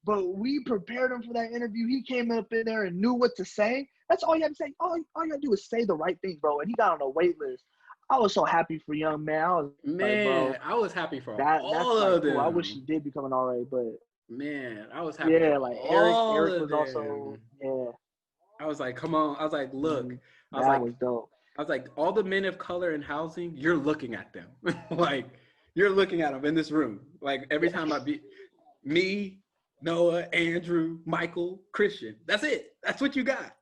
But we prepared him for that interview. He came up in there and knew what to say. That's all you had to say. All you had to do is say the right things, bro. And he got on a wait list. I was so happy for young man. I was like, bro, I was happy for that's all like of cool. them. I wish he did become an RA, but Man, I was happy for like all Eric of was also them. I was like, come on. I was like, look. I was that like, was dope. I was like, all the men of color in housing, you're looking at them. Like, you're looking at them in this room. Like, every time I be me, Noah, Andrew, Michael, Christian. That's it. That's what you got.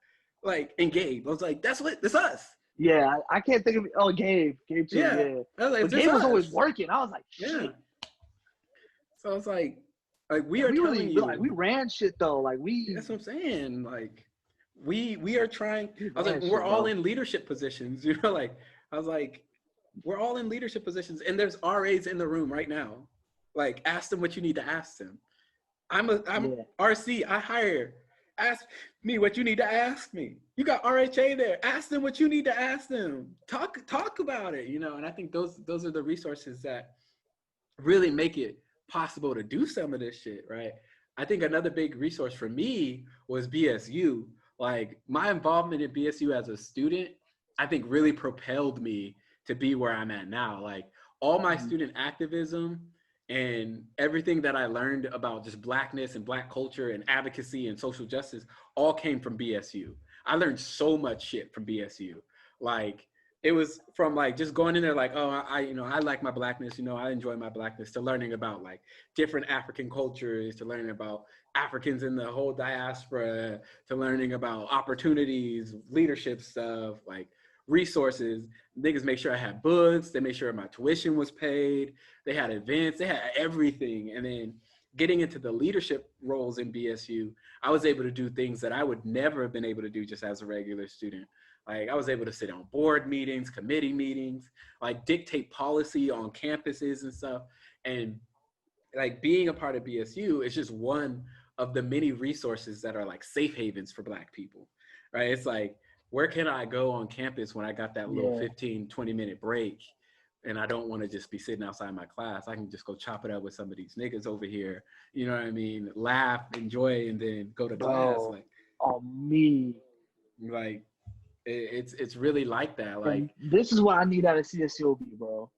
Like, and Gabe. I was like, that's us. Yeah, I can't think of it. Oh, Gabe too. Yeah. I was like, But Gabe was us. always working. I was like, shit. Yeah. So it's like we And are telling you. we ran shit though. Like That's what I'm saying. Like, we are trying. I was like, shit, we're all bro. in leadership positions. Like, I was like, we're all in leadership positions, and there's RAs in the room right now. Like, ask them what you need to ask them. I'm RC. I hire. Ask me what you need to ask me. You got RHA there. Ask them what you need to ask them. Talk about it. And I think those are the resources that really make it possible to do some of this shit, right? I think another big resource for me was BSU. Like, my involvement in BSU as a student, I think really propelled me to be where I'm at now. Like, all my student activism And everything that I learned about just blackness and black culture and advocacy and social justice all came from BSU. I learned so much shit from BSU. Like it was from like just going in there like, oh, I like my blackness, I enjoy my blackness, to learning about like different African cultures, to learning about Africans in the whole diaspora, to learning about opportunities, leadership stuff, like resources. Niggas make sure I had books, they made sure my tuition was paid, they had events, they had everything. And then getting into the leadership roles in BSU, I was able to do things that I would never have been able to do just as a regular student. Like I was able to sit on board meetings, committee meetings, like dictate policy on campuses and stuff. And like being a part of BSU is just one of the many resources that are like safe havens for Black people, right? It's like, where can I go on campus when I got that little 15, 20-minute break and I don't want to just be sitting outside my class? I can just go chop it up with some of these niggas over here, you know what I mean? Laugh, enjoy, and then go to class. Like, me. Like, it's really like that. And Like, this is what I need out of CSUB, bro.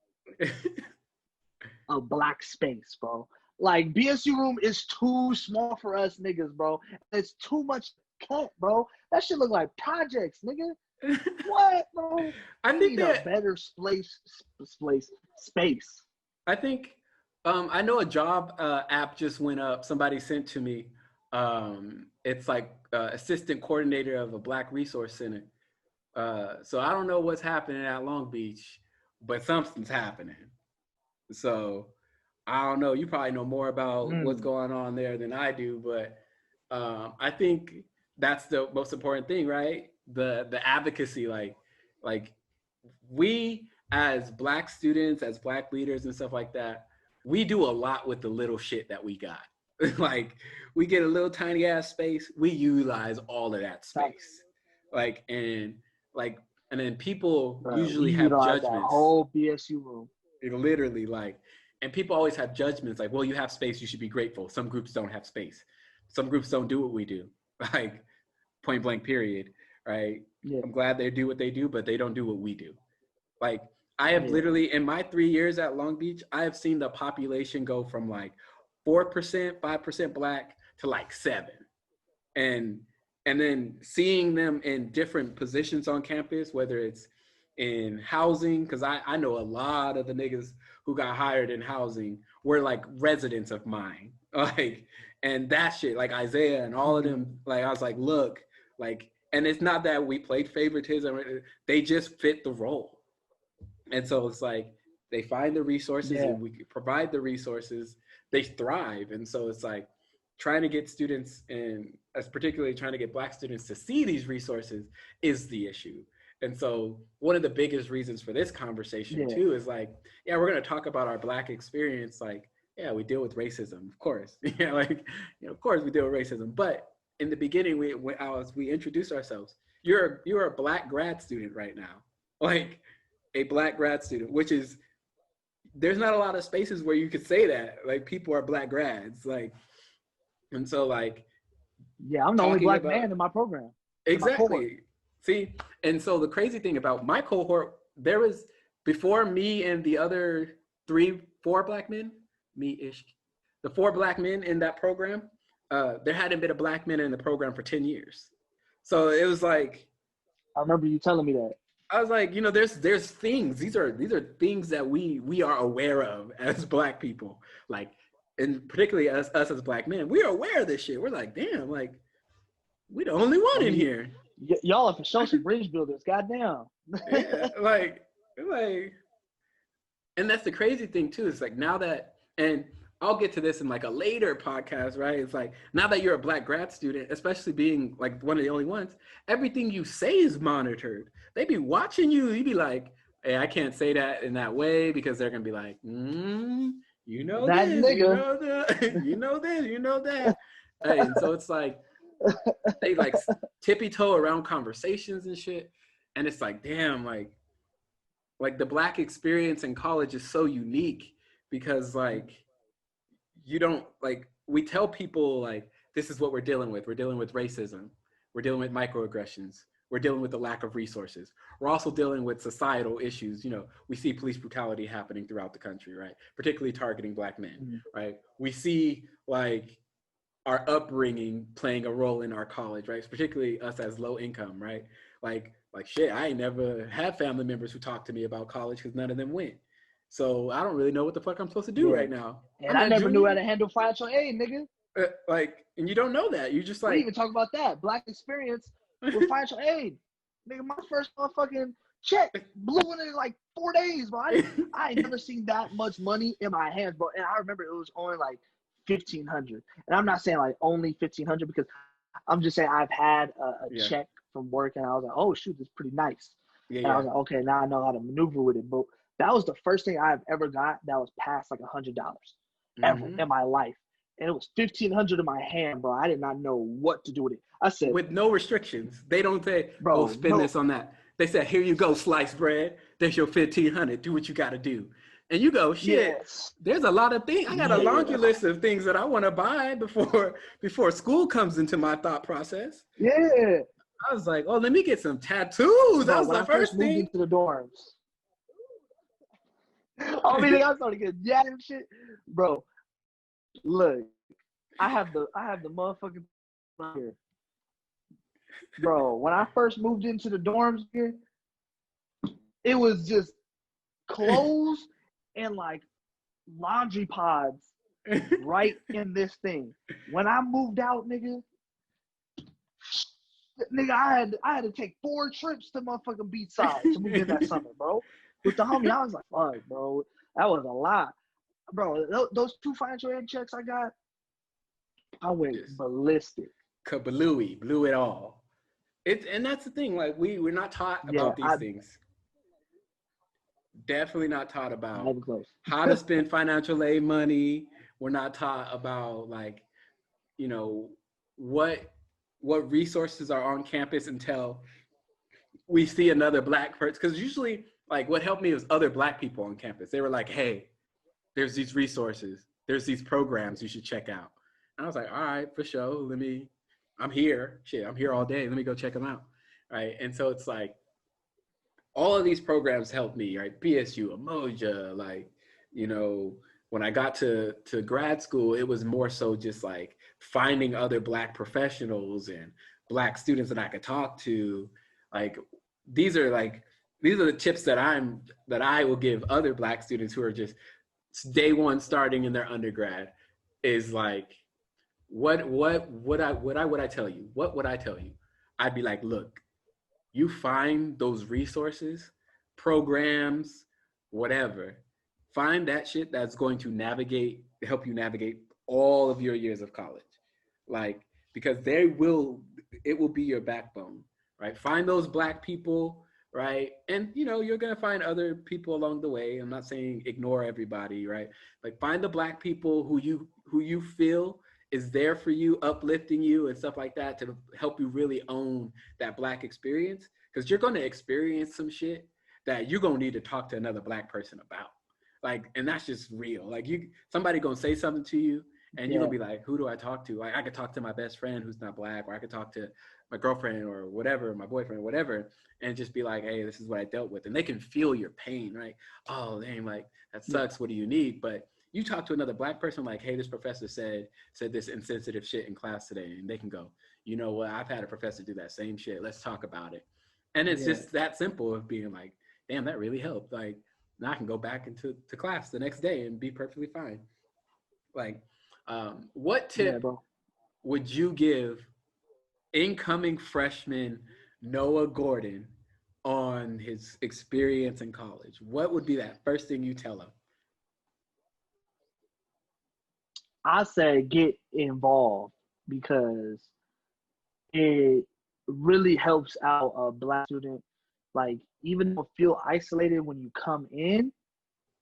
A black space, bro. Like BSU room is too small for us niggas, bro. It's too much cut, bro. That shit look like projects, nigga. What, bro? I think that a better space. I think I know a job app just went up. Somebody sent to me. It's like assistant coordinator of a Black resource center. So I don't know what's happening at Long Beach, but something's happening. So I don't know. You probably know more about what's going on there than I do, but I think that's the most important thing, right? The advocacy, like we as Black students, as Black leaders and stuff like that, we do a lot with the little shit that we got. Like we get a little tiny ass space, we utilize all of that space. Like and then people usually have judgments. That whole BSU room. Literally, like, and people always have judgments like, well, you have space, you should be grateful. Some groups don't have space. Some groups don't do what we do. Like point blank period, right? Yeah. I'm glad they do what they do, but they don't do what we do. Like I have literally in my 3 years at Long Beach, I have seen the population go from like 4%, 5% Black to like 7. And then seeing them in different positions on campus, whether it's in housing, because I know a lot of the niggas who got hired in housing were like residents of mine. Like, and that shit, like Isaiah and all of them, like I was like, look, like, and it's not that we played favoritism, they just fit the role. And so it's like they find the resources and we provide the resources, they thrive. And so it's like trying to get students, and as particularly trying to get Black students to see these resources is the issue. And so one of the biggest reasons for this conversation too is like, yeah, we're going to talk about our Black experience. Like, yeah, we deal with racism, of course. Yeah, like, of course we deal with racism. But in the beginning, we introduced ourselves. You're a Black grad student right now, like a Black grad student, which is, there's not a lot of spaces where you could say that, like people are Black grads, like, and so like, yeah, I'm the only Black man in my program. Exactly. See, and so the crazy thing about my cohort, there was, before me and the other 4 Black men, me-ish, the 4 Black men in that program, there hadn't been a Black man in the program for 10 years. So it was like, I remember you telling me that. I was like, there's things, these are things that we are aware of as Black people, like, and particularly us as Black men, we are aware of this shit. We're like, damn, like, we the only one in here. Y'all are for sure some bridge builders, goddamn. Yeah, like, and that's the crazy thing too. It's like now that, and I'll get to this in like a later podcast, right? It's like now that you're a Black grad student, especially being like one of the only ones, everything you say is monitored. They be watching you. You be like, hey, I can't say that in that way because they're gonna be like, you know that this, nigga. you know that, you know this, you know that. Hey, and so it's like they like tippy-toe around conversations and shit, and it's like, damn, like the Black experience in college is so unique because like you don't, like, we tell people like this is what we're dealing with. We're dealing with racism. We're dealing with microaggressions. we're dealing with the lack of resources. We're also dealing with societal issues. You know, we see police brutality happening throughout the country, right? Particularly targeting Black men, Mm-hmm. right? We see like our upbringing playing a role in our college, right? Particularly us as low income, right? Like shit, I ain't never had family members who talked to me about college because none of them went. So I don't really know what the fuck I'm supposed to do Yeah. right now. And I'm I a never knew how junior. to handle financial aid, nigga. Like, and you don't know that. You just We didn't like, even talk about that. Black experience with financial aid. Nigga, my first motherfucking check blew in like 4 days, bro. I ain't never seen that much money in my hands, bro. And I remember it was only like 1,500. And I'm not saying like only 1,500 because I'm just saying I've had a yeah, check from work and I was like, oh shoot, this is pretty nice. yeah, And I yeah. was like, okay, now I know how to maneuver with it. But that was the first thing I've ever got that was past like $100 ever in my life. And it was 1,500 in my hand, bro. I did not know what to do with it. I said, With no restrictions. They don't say, go bro, spend this on that. They said, here you go, sliced bread. There's your 1,500. Do what you got to do. And you go, shit. yes, There's a lot of things. I got a laundry yeah, list of things that I want to buy before school comes into my thought process. yeah. I was like, oh, let me get some tattoos. That Bro, was when the I first first moved thing. into the dorms, I mean, I started getting yapped and shit. Bro, look, I have the motherfucking here. Bro, when I first moved into the dorms here, it was just clothes and like laundry pods right in this thing. When I moved out, nigga, I had to take 4 trips to motherfucking Beachside to move in that summer, bro. With the homie, I was like, fuck, bro, that was a lot, bro. Those 2 financial aid checks I got, I went Just ballistic. kablooey, blew it all. And that's the thing. Like we're not taught Yeah, about these things. Definitely not taught not about even close. how to spend financial aid money. We're not taught about like, you know, what resources are on campus until we see another Black person. Because usually, like, what helped me was other Black people on campus. They were like, "Hey, there's these resources. There's these programs you should check out." And I was like, "All right, for sure. I'm here. Shit, I'm here all day. Let me go check them out." Right. And so it's like all of these programs helped me, right? PSU, Umoja, like, you know, when I got to grad school, it was more so just like finding other Black professionals and Black students that I could talk to. Like, these are the tips that I will give other Black students who are just day one starting in their undergrad. Is like, what would I tell you? What would I tell you? I'd be like, look, you find those resources, programs, whatever. Find that shit that's going to help you navigate all of your years of college. Like, because it will be your backbone, right? Find those Black people, right? And you know, you're gonna find other people along the way. I'm not saying ignore everybody, right? Like, find the Black people who you feel is there for you, uplifting you and stuff like that to help you really own that Black experience. Because you're gonna experience some shit that you're gonna need to talk to another Black person about. Like, and that's just real. Like, somebody gonna say something to you and you're Yeah, gonna be like, who do I talk to? Like, I could talk to my best friend who's not Black, or I could talk to my girlfriend or whatever, my boyfriend or whatever, and just be like, hey, this is what I dealt with. And they can feel your pain, right? Oh, dang, like, that yeah, sucks. What do you need? But you talk to another Black person, like, hey, this professor said this insensitive shit in class today. And they can go, you know what? I've had a professor do that same shit. Let's talk about it. And it's yeah, just that simple of being like, damn, that really helped. Like, now I can go back into class the next day and be perfectly fine. Like, what yeah, tip bro. would you give incoming freshman Noah Gordon on his experience in college? What would be that first thing you tell him? I say get involved because it really helps out a Black student. Like, even though feel isolated when you come in,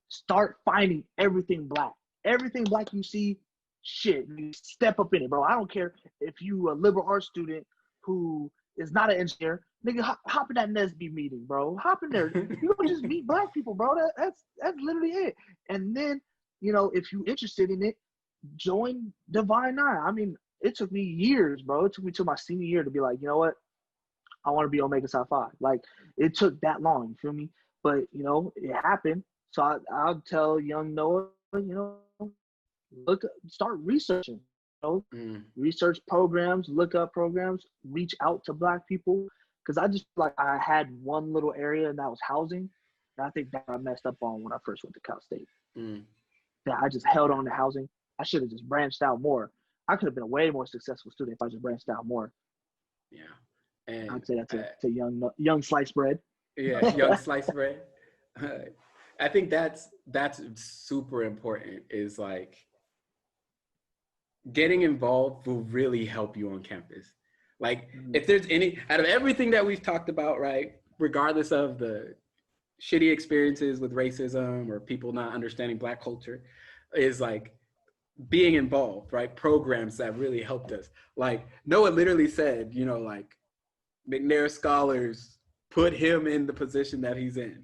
start finding everything Black. Everything Black you see, shit, you step up in it, bro. I don't care if you a liberal arts student who is not an engineer, nigga, hop in that NSB meeting, bro. Hop in there. You don't just meet Black people, bro. That's literally it. And then, you know, if you're interested in it, join Divine Nine. I mean, it took me years, bro. It took me to my senior year to be like, you know what? I want to be Omega Psi Phi. Like it took that long. You feel me? But you know, it happened. So I'll tell young Noah, you know, start researching. You know, Mm. research programs, look up programs, reach out to Black people. Because I just like I had one little area and that was housing. And I think that I messed up on when I first went to Cal State. Mm. That I just held on to housing. I should have just branched out more. I could have been a way more successful student if I just branched out more. Yeah. And I'd say that's a young sliced bread. yeah, young sliced bread. I think that's super important, is like getting involved will really help you on campus. Like if there's any, out of everything that we've talked about, right, regardless of the shitty experiences with racism or people not understanding Black culture, is like being involved, right? Programs that really helped us. Like Noah literally said, you know, like McNair scholars put him in the position that he's in.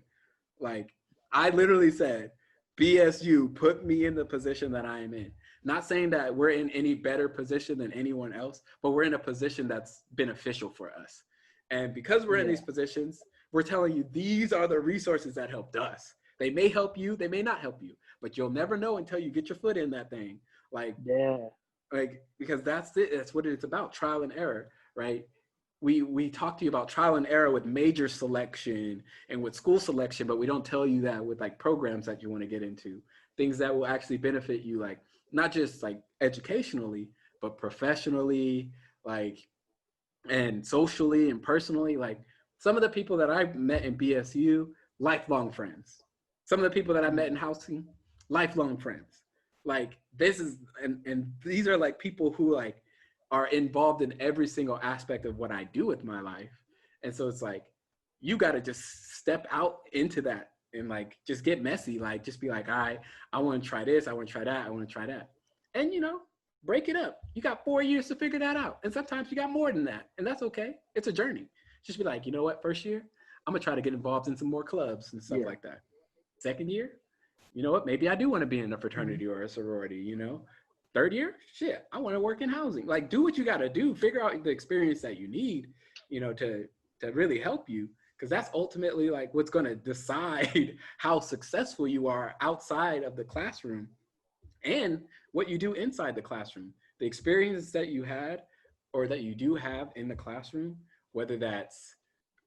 Like I literally said, BSU put me in the position that I am in. Not saying that we're in any better position than anyone else, but we're in a position that's beneficial for us. And because we're in these positions, we're telling you these are the resources that helped us. They may help you, they may not help you, but you'll never know until you get your foot in that thing. Like, because that's it. That's what it's about, trial and error, right? We talk to you about trial and error with major selection and with school selection, but we don't tell you that with like programs that you want to get into, things that will actually benefit you, like not just like educationally, but professionally, like, and socially and personally. Like some of the people that I've met in BSU, lifelong friends. Some of the people that I met in housing, lifelong friends. Like this is, and these are like people who like are involved in every single aspect of what I do with my life. And so it's like, you got to just step out into that and like, just get messy. Like, just be like, all right, I want to try this. I want to try that. I want to try that. And, you know, break it up. You got 4 years to figure that out. And sometimes you got more than that. And that's okay. It's a journey. Just be like, you know what, first year, I'm going to try to get involved in some more clubs and stuff like that. Second year, you know what, maybe I do want to be in a fraternity or a sorority, you know. Third year, shit, I want to work in housing. Like, do what you got to do. Figure out the experience that you need, you know, to really help you, because that's ultimately like what's going to decide how successful you are outside of the classroom and what you do inside the classroom. The experience that you had or that you do have in the classroom, whether that's,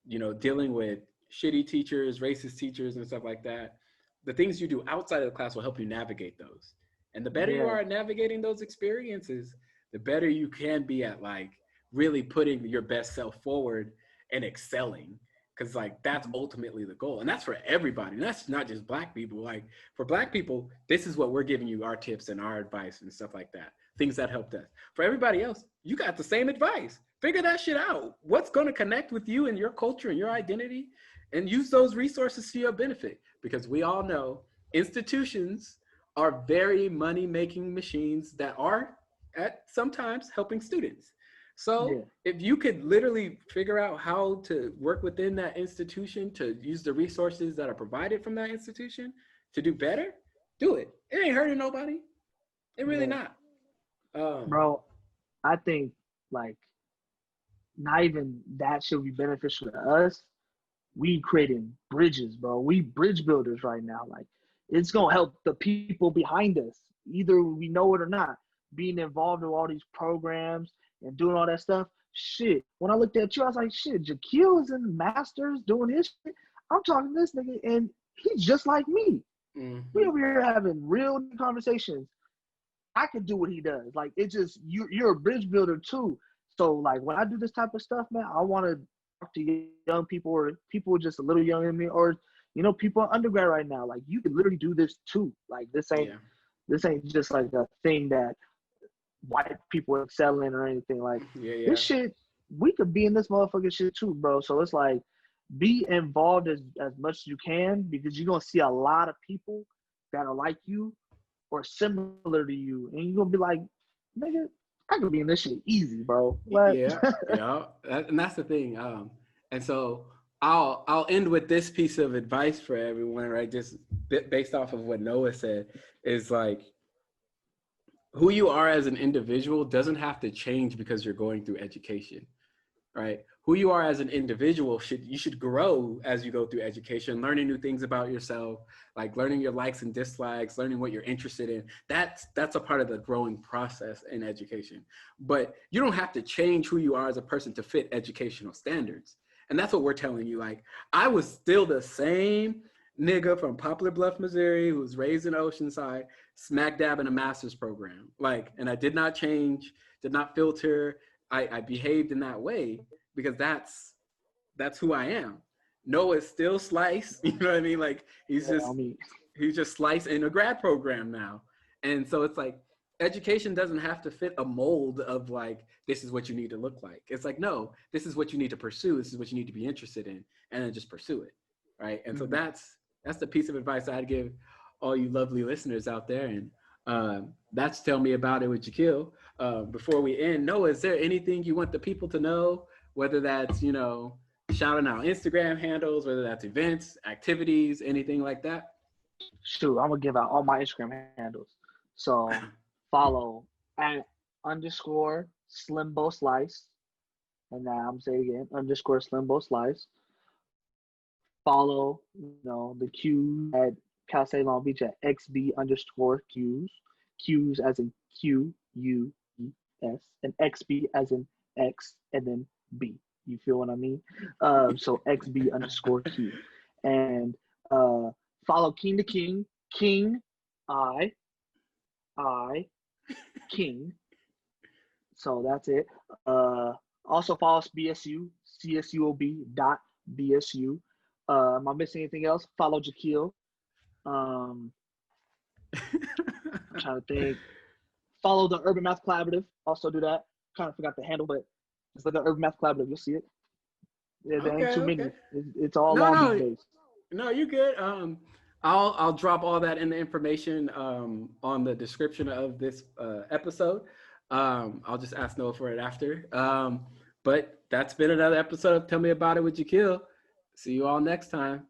you know, dealing with shitty teachers, racist teachers and stuff like that, the things you do outside of the class will help you navigate those. And the better you are at navigating those experiences, the better you can be at like really putting your best self forward and excelling. Cause like that's ultimately the goal. And that's for everybody. And that's not just Black people. Like for Black people, this is what we're giving you, our tips and our advice and stuff like that. Things that helped us. For everybody else, you got the same advice. Figure that shit out. What's going to connect with you and your culture and your identity, and use those resources to your benefit. Because we all know institutions are very money-making machines that are at sometimes helping students. So if you could literally figure out how to work within that institution to use the resources that are provided from that institution to do better, do it. It ain't hurting nobody. It really not. Bro, I think like not even that should be beneficial to us. We creating bridges, bro. We bridge builders right now. Like it's gonna help the people behind us, either we know it or not. Being involved in all these programs and doing all that stuff. Shit. When I looked at you, I was like, shit, Jakeel is in masters doing his shit. I'm talking to this nigga, and he's just like me. Mm-hmm. We over here having real conversations. I can do what he does. Like it's just you're a bridge builder too. So like when I do this type of stuff, man, I want to talk to young people or people just a little younger than me, or you know, people in undergrad right now. Like you can literally do this too. Like this ain't just like a thing that white people excel in or anything. Like this shit, we could be in this motherfucking shit too, bro. So it's like be involved as much as you can, because you're gonna see a lot of people that are like you or similar to you, and you're gonna be like, nigga, I could be in this shit easy, bro. What? And that's the thing. And so I'll end with this piece of advice for everyone, right? Just based off of what Noah said, is like, who you are as an individual doesn't have to change because you're going through education, right? who you are as an individual you should grow as you go through education, learning new things about yourself, like learning your likes and dislikes, learning what you're interested in. That's a part of the growing process in education. But you don't have to change who you are as a person to fit educational standards. And that's what we're telling you. Like, I was still the same nigga from Poplar Bluff, Missouri, who was raised in Oceanside, smack dab in a master's program. Like, and I did not change, did not filter. I behaved in that way because that's who I am. Noah's still Slice, you know what I mean? Like, he's just Slice in a grad program now. And so it's like, education doesn't have to fit a mold of like, this is what you need to look like. It's like, no, this is what you need to pursue. This is what you need to be interested in, and then just pursue it. Right. And so that's the piece of advice I'd give all you lovely listeners out there. And that's Tell Me About It with Jakeel. Before we end, Noah, is there anything you want the people to know, whether that's, shouting out Instagram handles, whether that's events, activities, anything like that? Shoot, I'm gonna give out all my Instagram handles. So follow at _Slimbo Slice. And now I'm saying again, _Slimbo Slice. Follow, the Q's at Cal State Long Beach at XB_Q's. Q's as in QUES, and XB as in X and then B. You feel what I mean? So XB_Q. And follow King to King, I, King. So that's it. Also follow us BSU, CSUOB.BSU. Am I missing anything else? Follow Jakeel. I'm trying to think. Follow the Urban Math Collaborative. Also do that. Kind of forgot the handle, but it's like the Urban Math Collaborative. You'll see it. There ain't too many. It's all long these days. No, you good. I'll drop all that in the information on the description of this episode. I'll just ask Noah for it after. But that's been another episode of Tell Me About It with Jakeel. See you all next time.